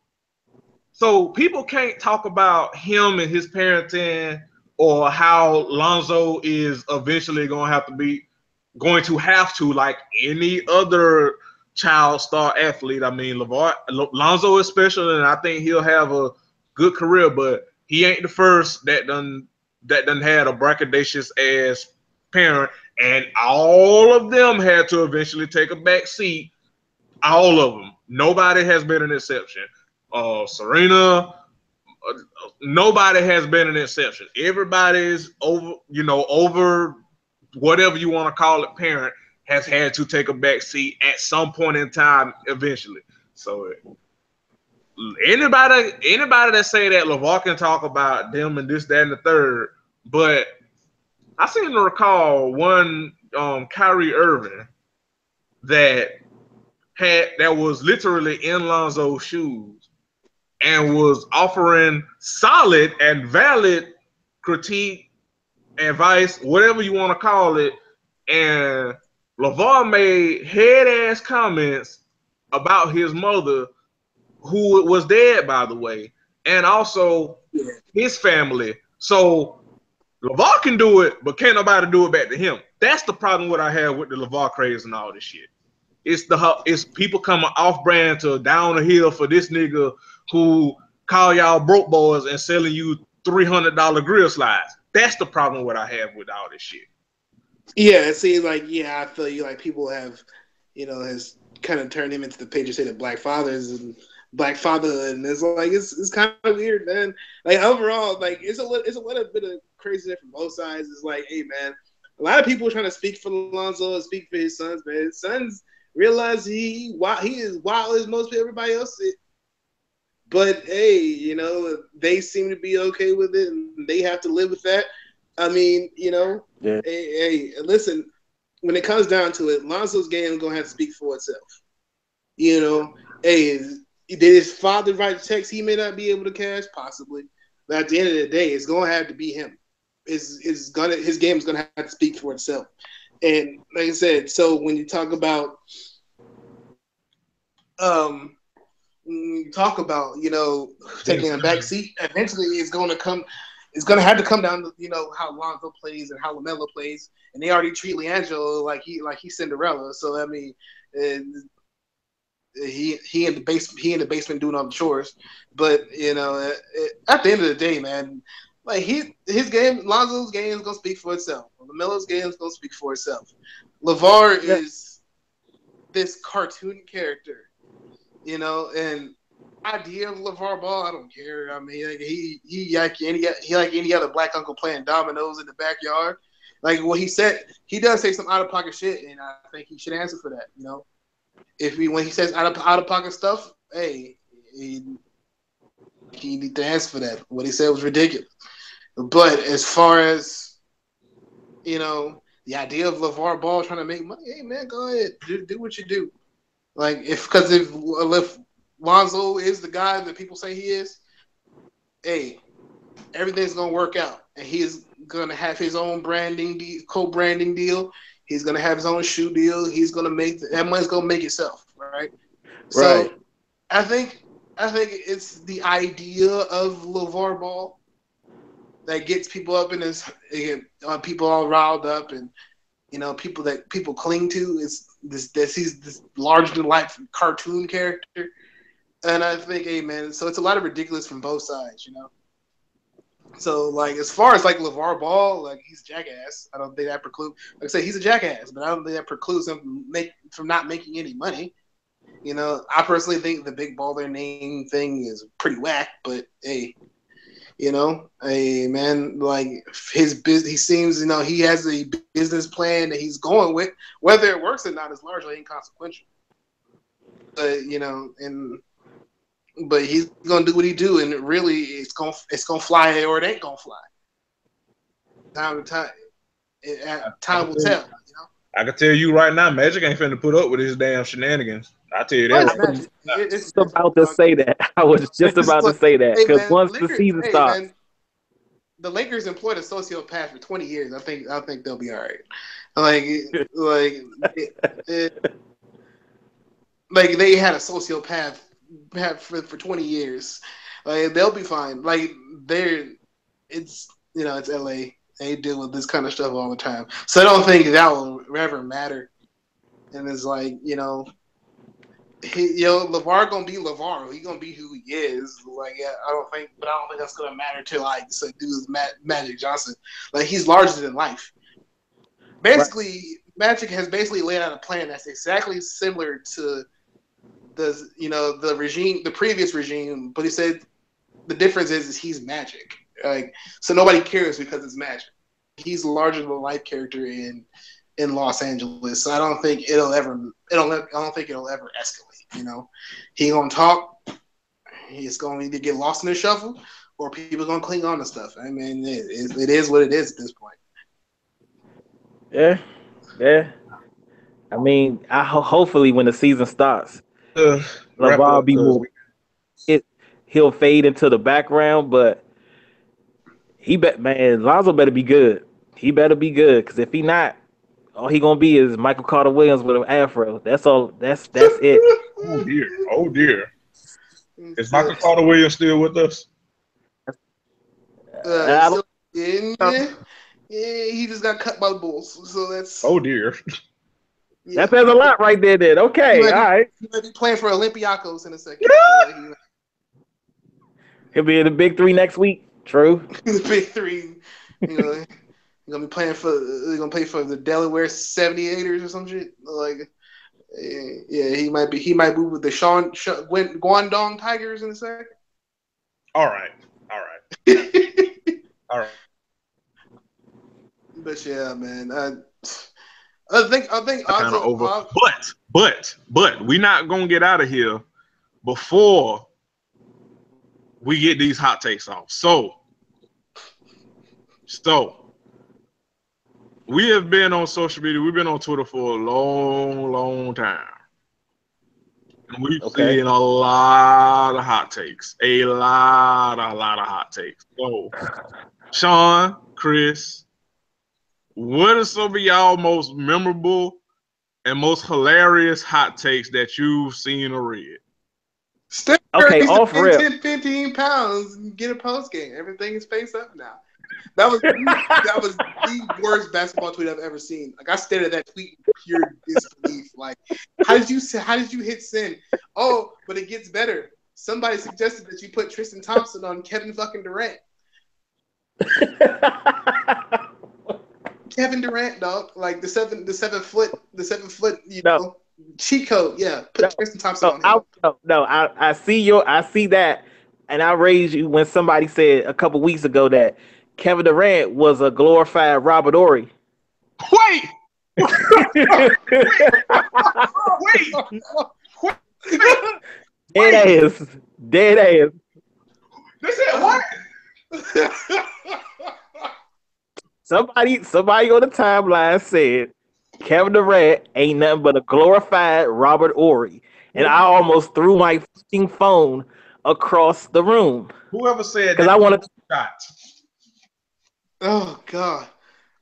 can't talk about him and his parenting or how Lonzo is eventually going to have to like any other child star athlete. I mean, Lonzo is special, and I think he'll have a good career, but he ain't the first that done had a braggadocious ass parent, and all of them had to eventually take a back seat. All of them. Nobody has been an exception. Serena, nobody has been an exception. Everybody's over whatever you want to call it, parent has had to take a back seat at some point in time eventually. So anybody that say that LeVar can talk about them and this, that, and the third, but I seem to recall one Kyrie Irving that was literally in Lonzo's shoes and was offering solid and valid critique, advice, whatever you want to call it, and LeVar made head-ass comments about his mother, who was dead, by the way, and also his family. So LeVar can do it, but can't nobody do it back to him. That's the problem what I have with the LeVar craze and all this shit. It's people coming off brand to down the hill for this nigga who call y'all broke boys and selling you $300 grill slides. That's the problem what I have with all this shit. Yeah, it seems like I feel you. Like people have, has kind of turned him into the page to say that black fathers and black fatherhood, and it's like it's kind of weird, man. Like overall, like it's a little bit of craziness from both sides. It's like, hey, man, a lot of people are trying to speak for Lonzo and speak for his sons, man. His sons realize he is wild as most everybody else is. But hey, they seem to be okay with it, and they have to live with that. I mean, Yeah. hey, listen. When it comes down to it, Lonzo's game is gonna have to speak for itself. Hey, did his father write checks he may not be able to cash? Possibly, but at the end of the day, it's gonna have to be him. His game is gonna have to speak for itself. And like I said, so when you talk about taking a back seat, eventually it's going to have to come down to how Lonzo plays and how LaMelo plays, and they already treat LiAngelo like he's Cinderella. So I mean, he in the basement doing all the chores. But at the end of the day, man, like his game, Lonzo's game is gonna speak for itself. LaMelo's game is gonna speak for itself. LeVar is this cartoon character, and idea of LeVar Ball, I don't care. I mean, like, he like any other black uncle playing dominoes in the backyard. Like what he said, he does say some out of pocket shit, and I think he should answer for that. When he says out of pocket stuff, hey, he need to answer for that. What he said was ridiculous. But as far as the idea of LeVar Ball trying to make money, hey man, go ahead, do what you do. Like if Lonzo is the guy that people say he is, hey, everything's gonna work out, and he's gonna have his own co-branding deal. He's gonna have his own shoe deal. He's gonna make that money's gonna make itself, right? So I think it's the idea of LeVar Ball that gets people up in people all riled up, and people that people cling to is he's this larger than life cartoon character. And I think, hey man, so it's a lot of ridiculous from both sides, So like as far as like LeVar Ball, like he's a jackass. I don't think that precludes. Like I said, he's a jackass, but I don't think that precludes him from not making any money. I personally think the big baller name thing is pretty whack. But hey, hey man, like his business, he seems he has a business plan that he's going with. Whether it works or not is largely inconsequential. But But he's gonna do what he do, and really, it's gonna fly or it ain't gonna fly. Time will tell. I can tell you right now, Magic ain't finna put up with his damn shenanigans. I tell you that. I was just about to say that. I was just about to say that because once the season starts, man, the Lakers employed a sociopath for 20 years. I think they'll be all right. Like they had a sociopath for 20 years. Like they'll be fine. Like it's LA. They deal with this kind of stuff all the time. So I don't think that will ever matter. And it's like, LeVar gonna be LeVar. He gonna be who he is. Like I don't think that's gonna matter to like some dudes Magic Johnson. Like he's larger than life. basically Magic has basically laid out a plan that's exactly similar to the regime, the previous regime, but he said the difference is he's Magic. Like, so nobody cares because it's Magic. He's a larger than life character in Los Angeles. So I don't think it'll ever escalate. He gonna talk. He's gonna either get lost in the shuffle, or people gonna cling on to stuff. I mean, it is what it is at this point. Yeah. I mean, hopefully when the season starts, Wrap it LeVar up, be more. He'll fade into the background, but Lonzo better be good. He better be good, because if he not, all he gonna be is Michael Carter Williams with an afro. That's all. That's it. Oh dear. Is Michael Carter Williams still with us? He just got cut by the Bulls, so that's. Oh dear. Yeah. That says a lot right there. Then okay, all right. He might be playing for Olympiacos in a second. He'll be in the Big Three next week. True. The Big Three. He's gonna be playing for. He's gonna play for the Delaware 78ers or some shit. Like, yeah, he might be. He might move with the Guangdong Tigers in a second. All right. All right. But yeah, man. I think kind of over. But we're not gonna get out of here before we get these hot takes off. So we have been on social media. We've been on Twitter for a long time. And we've seen a lot of hot takes. A lot of hot takes. So, Sean, Chris, what are some of y'all most memorable and most hilarious hot takes that you've seen or read? Steph Curry's 15 pounds and get a post game. Everything is face up now. That was the worst basketball tweet I've ever seen. Like, I stared at that tweet in pure disbelief. Like, how did you hit send? Oh, but it gets better. Somebody suggested that you put Tristan Thompson on Kevin fucking Durant. Kevin Durant, dog. Like the seven foot, cheat code. Yeah, put Tristan Thompson on him. I see that, and I raised you when somebody said a couple weeks ago that Kevin Durant was a glorified Robert Horry. Wait. Dead ass. They said what? Somebody on the timeline said Kevin Durant ain't nothing but a glorified Robert Horry, and I almost threw my fucking phone across the room. Whoever said that? Because I wanted to shot. Oh God!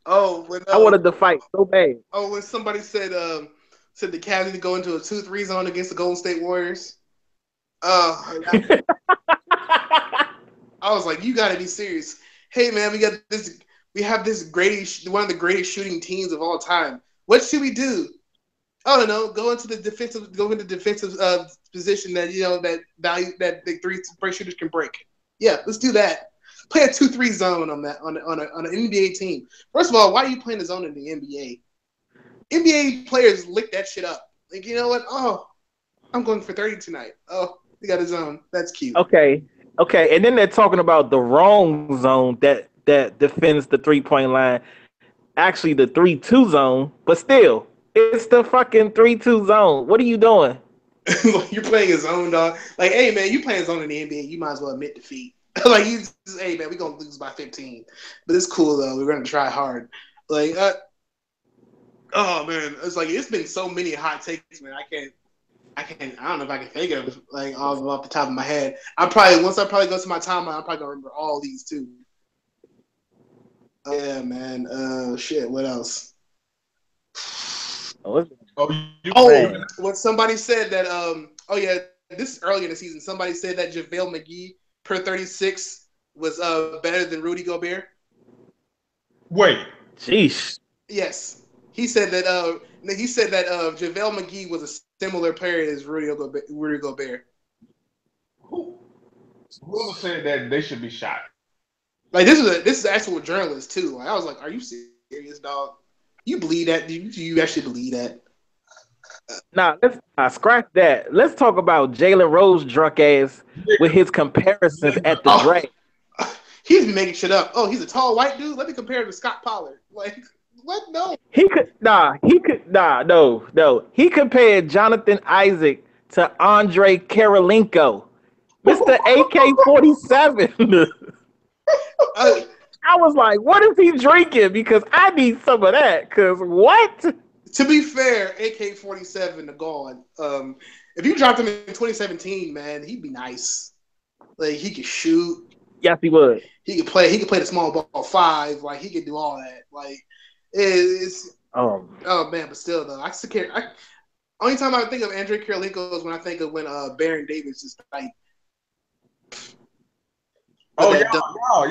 I wanted to fight so bad. Oh, when somebody said the Cavs need to go into a 2-3 zone against the Golden State Warriors. I was like, you got to be serious. Hey man, we have this one of the greatest shooting teams of all time. What should we do? I don't know. Go into defensive position that the three break shooters can break. Yeah, let's do that. Play a 2-3 zone on an NBA team. First of all, why are you playing the zone in the NBA? NBA players lick that shit up. Like, you know what? Oh, I'm going for 30 tonight. Oh, we got a zone. That's cute. Okay. And then they're talking about the wrong zone that defends the 3-point line. Actually, the 3-2 zone, but still, it's the fucking 3-2 zone. What are you doing? You're playing a zone, dog. Like, hey man, you playing zone in the NBA. You might as well admit defeat. Like, hey man, we're gonna lose by 15, but it's cool though. We're gonna try hard. Like, oh man, it's like it's been so many hot takes, man. I don't know if I can think of like off the top of my head. Once I go to my timeline, I'm probably gonna remember all these too. Yeah, man. Shit. What else? When somebody said that. This is early in the season. Somebody said that JaVale McGee per 36 was better than Rudy Gobert. Wait. Jeez. Yes, he said that. JaVale McGee was a similar player as Rudy Gobert. Whoever said that they should be shot. Like this is an actual journalist too. Like, I was like, "Are you serious, dog?" You believe that? Do you actually believe that? Nah, let's scratch that. Let's talk about Jalen Rose drunk ass with his comparisons at the Oh, draft. he's making shit up. Oh, he's a tall white dude. Let me compare him to Scott Pollard. Like, what? No. He He compared Jonathan Isaac to Andre Karolinko, Mr. AK-47. I was like, what is he drinking? Because I need some of that. Because what? To be fair, AK-47 to God. If you dropped him in 2017, man, he'd be nice. Like, he could shoot. Yes, he would. He could play the small ball 5. Like, he could do all that. Like, it's oh man, but still though, I still can't. Only time I think of Andre Karolinko is when I think of when Baron Davis is like. Oh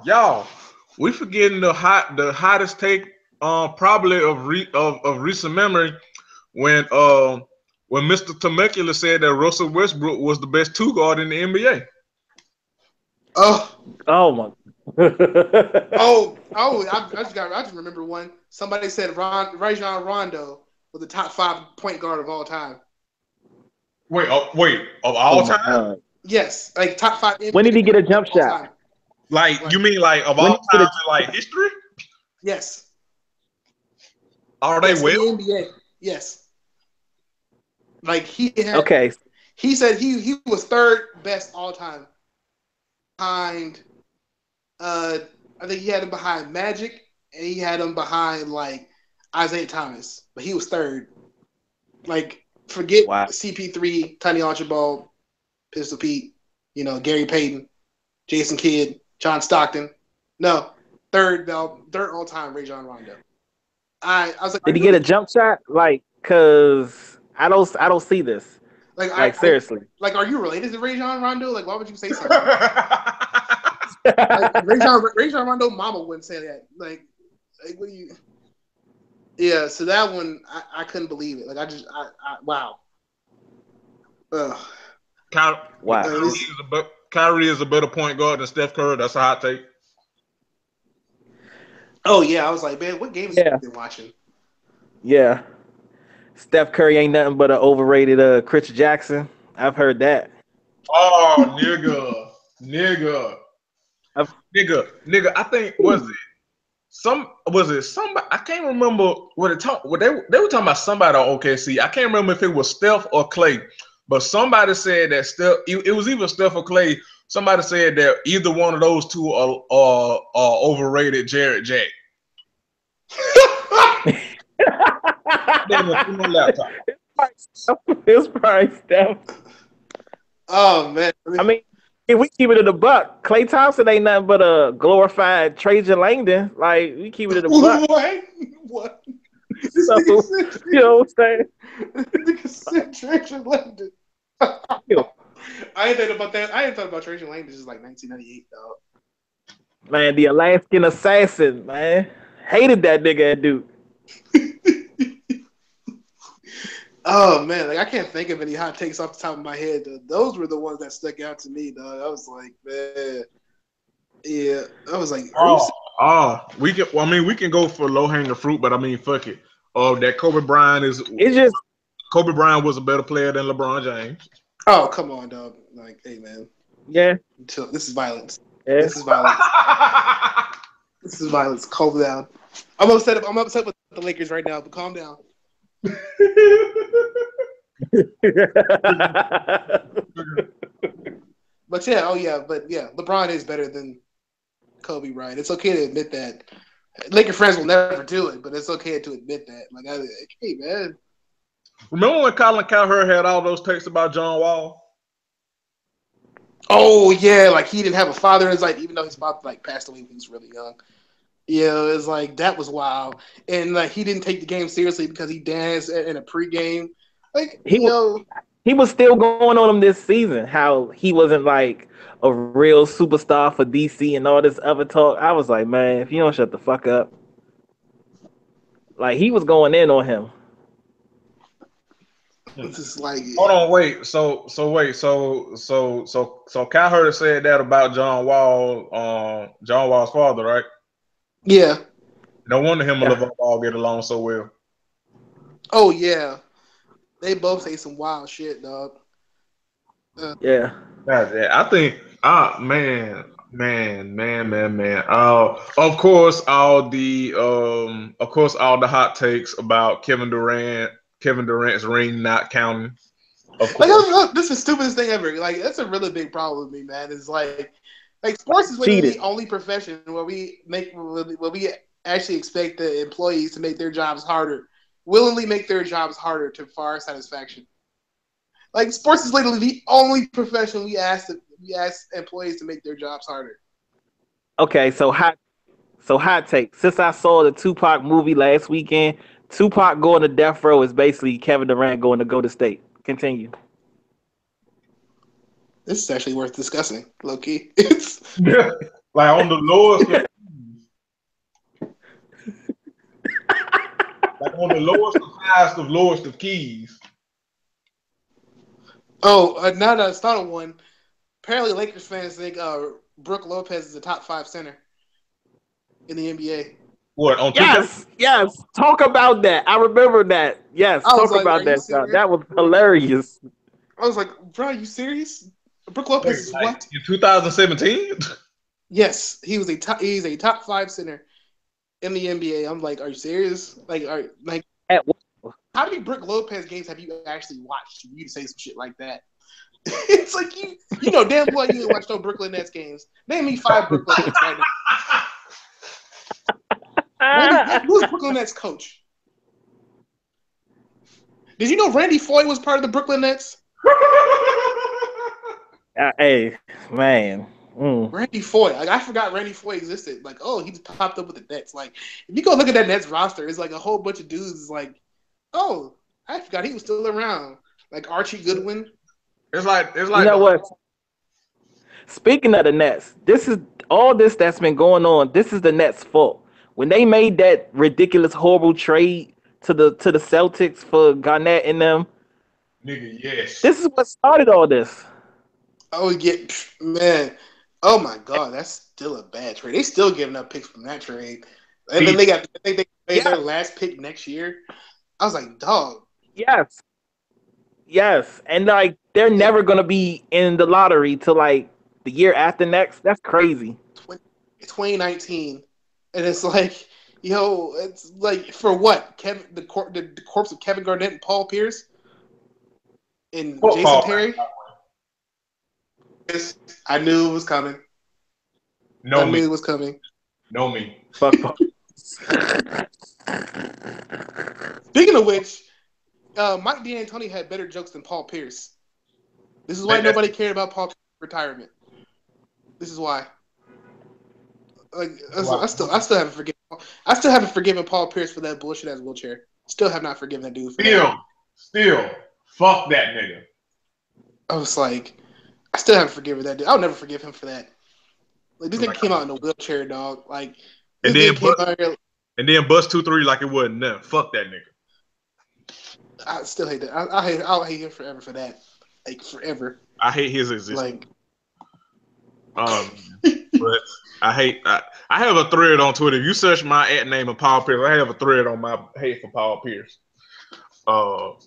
y'all! We forgetting the hottest take probably of recent memory when Mr. Temecula said that Russell Westbrook was the best 2 guard in the NBA. Oh my. I just remember one. Somebody said Rajon Rondo was the top 5 point guard of all time. Wait, of all time? God. Yes, like top 5. When did he get a jump shot? Like you mean like of all time in like history? Yes. Are they well? In the NBA. Yes. Like he had. Okay. He said he was 3rd best all time. Behind, I think he had him behind Magic, and he had him behind like Isaiah Thomas, but he was 3rd. Like, forget CP3, Tiny Archibald, Pistol Pete, Gary Payton, Jason Kidd, John Stockton. No, 3rd all time Rajon Rondo. I was like, did he get a jump shot? Like, cause I don't see this. Like seriously. Are you related to Rajon Rondo? Like, why would you say something? Like, Rajon Rondo mama wouldn't say that. Like what do you? Yeah, so that one I couldn't believe it. Like I wow. Ugh. Kyrie is a better point guard than Steph Curry. That's a hot take. Oh yeah, I was like, man, what games have you been watching? Yeah. Steph Curry ain't nothing but an overrated Chris Jackson. I've heard that. Oh, nigga. I think was it somebody? I can't remember what they were talking about somebody on OKC. I can't remember if it was Steph or Clay, but somebody said that Steph. It was either Steph or Clay. Somebody said that either one of those two are overrated Jared Jack. It's probably Steph. Oh man! I mean, if we keep it in the buck, Klay Thompson ain't nothing but a glorified Trajan Langdon. Like, we keep it in the buck. What? So, you know what I'm saying? Trajan Langdon. I ain't thought about that. I ain't thought about Trajan Langdon since like 1998, though. Man, the Alaskan assassin, man. Hated that nigga at Duke. Oh man, like I can't think of any hot takes off the top of my head. Though. Those were the ones that stuck out to me, though. I was like, man, yeah. I was like, we can. Well, I mean, we can go for low hanging fruit, but I mean, fuck it. That Kobe Bryant Kobe Bryant was a better player than LeBron James. Oh come on, dog. Like, hey man. Yeah. This is violence. Yeah. This is violence. This is violence. Calm down. I'm upset with the Lakers right now, but calm down. But LeBron is better than Kobe Bryant. It's okay to admit that. Laker fans will never do it, but it's okay to admit that. Like, hey man. Remember when Colin Cowherd had all those takes about John Wall? Oh yeah, like he didn't have a father. It's like even though his father like passed away when he was really young. Yeah, it was like that was wild, and like he didn't take the game seriously because he danced in a pregame. Like he was still going on him this season. How he wasn't like a real superstar for DC and all this other talk. I was like, man, if you don't shut the fuck up, like he was going in on him. It's just like hold on, wait. So Cowherd said that about John Wall, John Wall's father, right? Yeah. No wonder him and Yeah. LeVar Ball get along so well. Oh yeah, they both say some wild shit, dog. Yeah. I think, man. Of course, all the hot takes about Kevin Durant's ring not counting. Of Like, course, this is the stupidest thing ever. Like, that's a really big problem with me, man. It's like sports is literally Cheated. the only profession where we actually expect the employees to make their jobs harder, willingly make their jobs harder for our satisfaction. Like, sports is literally the only profession we ask employees to make their jobs harder. Okay, so hot take. Since I saw the Tupac movie last weekend, Tupac going to death row is basically Kevin Durant going to Golden State. Continue. This is actually worth discussing, low key. like on the lowest, like on the lowest of highest of lowest of keys. Oh, now that I thought of one, apparently Lakers fans think Brook Lopez is a top 5 center in the NBA. What on 2K? Yes. Talk about that. I remember that. Yes, I was talk like, about are you that. serious? That was hilarious. I was like, bro, are you serious? Brook Lopez is Like, what? in 2017? Yes, he's a top 5 center in the NBA. I'm like, are you serious? At what? How many Brook Lopez games have you actually watched for you to say some shit like that? It's like you know damn well you didn't watch no Brooklyn Nets games. Name me 5 Brooklyn Nets right now. Who's Brooklyn Nets coach? Did you know Randy Foye was part of the Brooklyn Nets? Hey, man. Randy Foye. Like, I forgot Randy Foye existed. Like, oh, he just popped up with the Nets. Like, if you go look at that Nets roster, it's like a whole bunch of dudes. Is like, oh, I forgot he was still around. Like Archie Goodwin. It's like You know what? Speaking of the Nets, this is all this that's been going on. This is the Nets' fault. When they made that ridiculous, horrible trade to the Celtics for Garnett and them, nigga, yes. this is what started all this. Oh yeah, man. Oh my God, that's still a bad trade. They still giving up picks from that trade, and then they made their last pick next year. I was like, dog. Yes, and like they're never gonna be in the lottery till like the year after next. That's crazy. 2019, and it's like, yo, it's like for what? The corpse of Kevin Garnett and Paul Pierce and Jason Terry. I knew it was coming. I knew it was coming. Know me. Fuck. Speaking of which, Mike D'Antoni had better jokes than Paul Pierce. This is why nobody cared about Paul Pierce's retirement. This is why. Like, I still haven't forgiven. I still haven't forgiven Paul Pierce for that bullshit ass wheelchair. Still have not forgiven that dude for that. Still, fuck that nigga. I was like, I still haven't forgiven that dude. I'll never forgive him for that. Like, this nigga came out in a wheelchair, dog. Like, and then bust 2-3 like it wasn't nothing. Fuck that nigga. I still hate that. I'll hate him forever for that. Like, forever. I hate his existence. Like, but I have a thread on Twitter. If you search my @name of Paul Pierce, I have a thread on my hate for Paul Pierce. But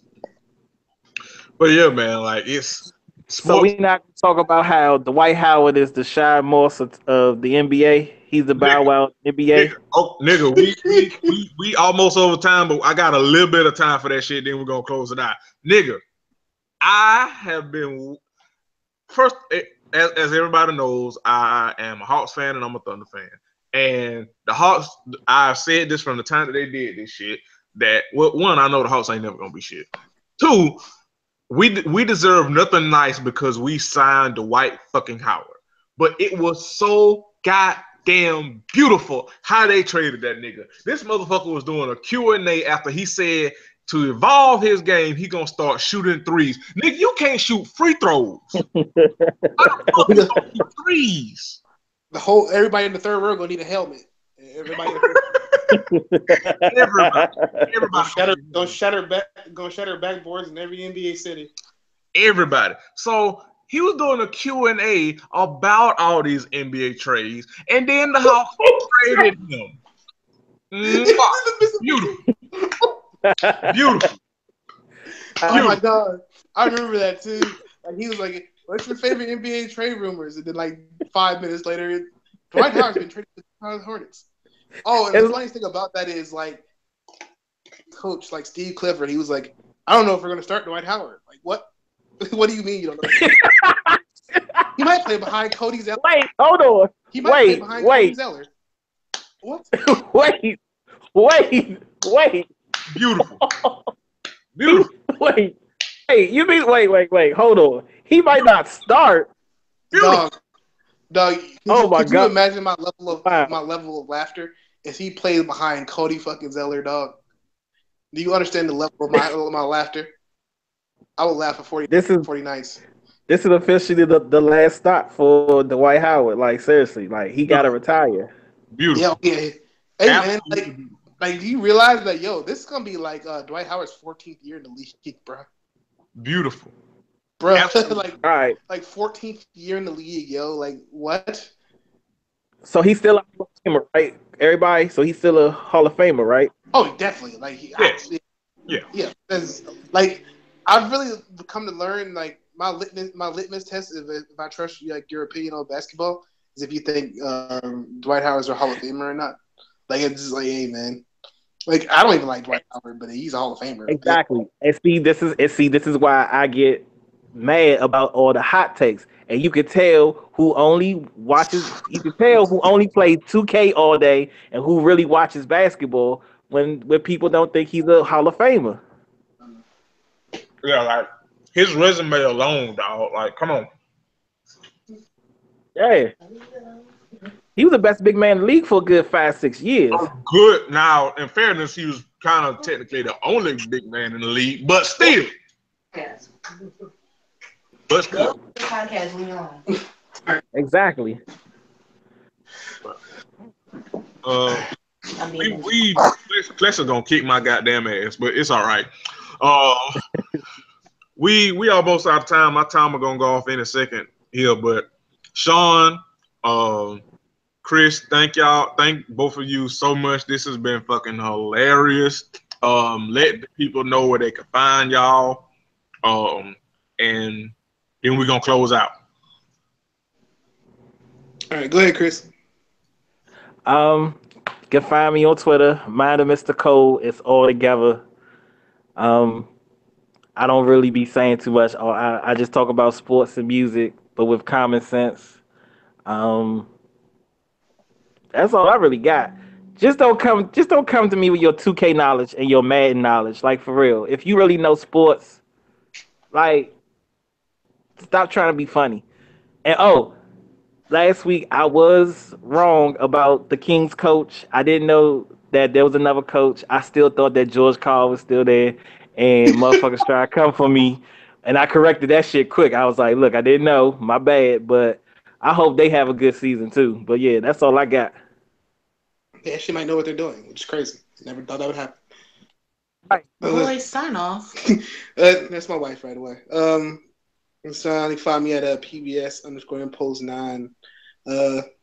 yeah, man, like it's sports. So we not gonna talk about how Dwight Howard is the Shia Moss of the NBA. He's the Bow Wow NBA. Nigga, we almost over time, but I got a little bit of time for that shit. Then we're gonna close it out, nigga. I have been first, as everybody knows, I am a Hawks fan and I'm a Thunder fan. And the Hawks, I've said this from the time that they did this shit. That one, I know the Hawks ain't never gonna be shit. Two, we deserve nothing nice because we signed Dwight fucking Howard. But it was so goddamn beautiful how they traded that nigga. This motherfucker was doing a Q&A after he said to evolve his game, he gonna start shooting threes. Nigga, you can't shoot free throws. How the fuck you gonna shoot threes? Everybody in the third row gonna need a helmet. Everybody. Everybody. Gonna shatter backboards in every NBA city. Everybody. So he was doing a Q&A about all these NBA trades, and then the Hawks traded him. Beautiful. Beautiful. Oh my god, I remember that too. Like he was like, "What's your favorite NBA trade rumors?" And then like 5 minutes later, Dwight Howard's been traded to the Charlotte Hornets. Oh, and the funniest thing about that is like, coach like Steve Clifford, he was like, "I don't know if we're gonna start Dwight Howard." Like what? What do you mean you don't know? He might play behind Cody Zeller. Wait, hold on. He might play behind Cody Zeller. What? Wait. Beautiful. Beautiful. Wait. You mean wait. Hold on. He might not start. Beautiful. Dog. Oh my God! Could you imagine my level of laughter if he played behind Cody fucking Zeller, dog? Do you understand the level of my laughter? I will laugh for 40 nights. This is officially the last stop for Dwight Howard. Like seriously, like he gotta retire. Beautiful. Yeah. Hey man, like do you realize that this is gonna be like Dwight Howard's 14th year in the league, bro? Beautiful. Bro, all right. Like 14th year in the league, yo. Like what? So he's still a Hall of Famer, right? Everybody. So he's still a Hall of Famer, right? Oh, definitely. Like yeah. Like I've really come to learn like my litmus test if I trust you, like your opinion on basketball is if you think Dwight Howard's a Hall of Famer or not. Like it's just like, hey man, like I don't even like Dwight Howard, but he's a Hall of Famer. Exactly. And see, this is why I get mad about all the hot takes. And you can tell who only plays 2K all day and who really watches basketball when people don't think he's a Hall of Famer. Yeah, like his resume alone, dog. Like, come on. Yeah. He was the best big man in the league for a good 5-6 years. Good. Now, in fairness, he was kind of technically the only big man in the league, but still. Yes. But still. Go to the podcast when you're on. Exactly. Clesa gonna kick my goddamn ass, but it's all right. We almost out of time. My timer gonna go off in a second here, but Sean, Chris, thank both of you so much. This has been fucking hilarious. Let the people know where they can find y'all. And then we're gonna close out. All right, go ahead, Chris. You can find me on Twitter, Mind of Mr. Cole. It's all together. I don't really be saying too much. I just talk about sports and music, but with common sense. That's all I really got. Just don't come to me with your 2K knowledge and your Madden knowledge. Like for real. If you really know sports, like stop trying to be funny. And last week I was wrong about the Kings coach. I didn't know that there was another coach. I still thought that George Karl was still there, and motherfuckers try to come for me. And I corrected that shit quick. I was like, look, I didn't know, my bad, but I hope they have a good season too. But yeah, that's all I got. They actually might know what they're doing, which is crazy. Never thought that would happen. Right. Boys, sign off. That's my wife right away. So you can find me at PBS_impulse9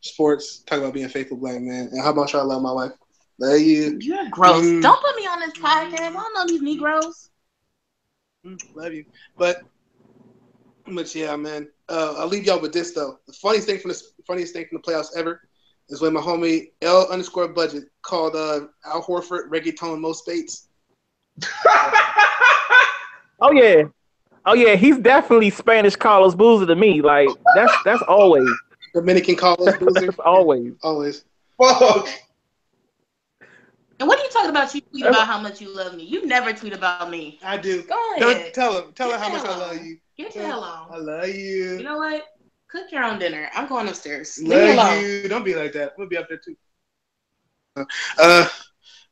sports. Talk about being a faithful black man. And how much I love my wife. Love you. You're gross. Don't put me on this podcast. I don't know these Negroes. Love you. But yeah, man. I'll leave y'all with this though. The funniest thing from the playoffs ever is when my homie L_budget called Al Horford reggaeton Mo Spates. Oh yeah, he's definitely Spanish Carlos Boozer to me. Like that's always Dominican Carlos Boozer. always. Fuck. And what are you talking about? You tweet about how much you love me. You never tweet about me. I do. Go ahead. Tell her how much I love you. Get the hell on. I love you. You know what? Cook your own dinner. I'm going upstairs. Love you. Don't be like that. We'll be up there too.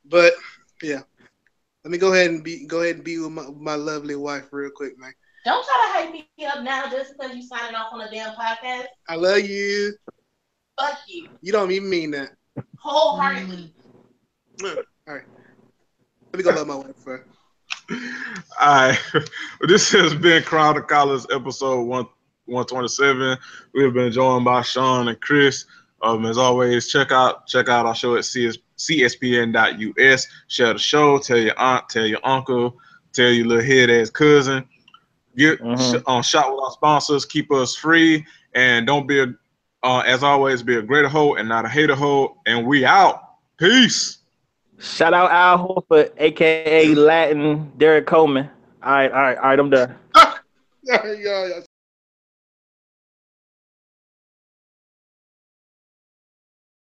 But yeah, let me go ahead and be with my lovely wife real quick, man. Don't try to hype me up now just because you signing off on a damn podcast. I love you. Fuck you. You don't even mean that. Wholeheartedly. All right. Let me go love my wife first. All right. This has been Crown of College episode 127. We have been joined by Sean and Chris. As always, check out our show at CSPN.us. Share the show. Tell your aunt, tell your uncle, tell your little head ass cousin. Get on shot with our sponsors. Keep us free, and don't be as always, be a greater hoe and not a hater hoe. And we out. Peace. Shout out Al Horford, aka Latin Derek Coleman. All right, I'm done. Yeah, yeah, yeah.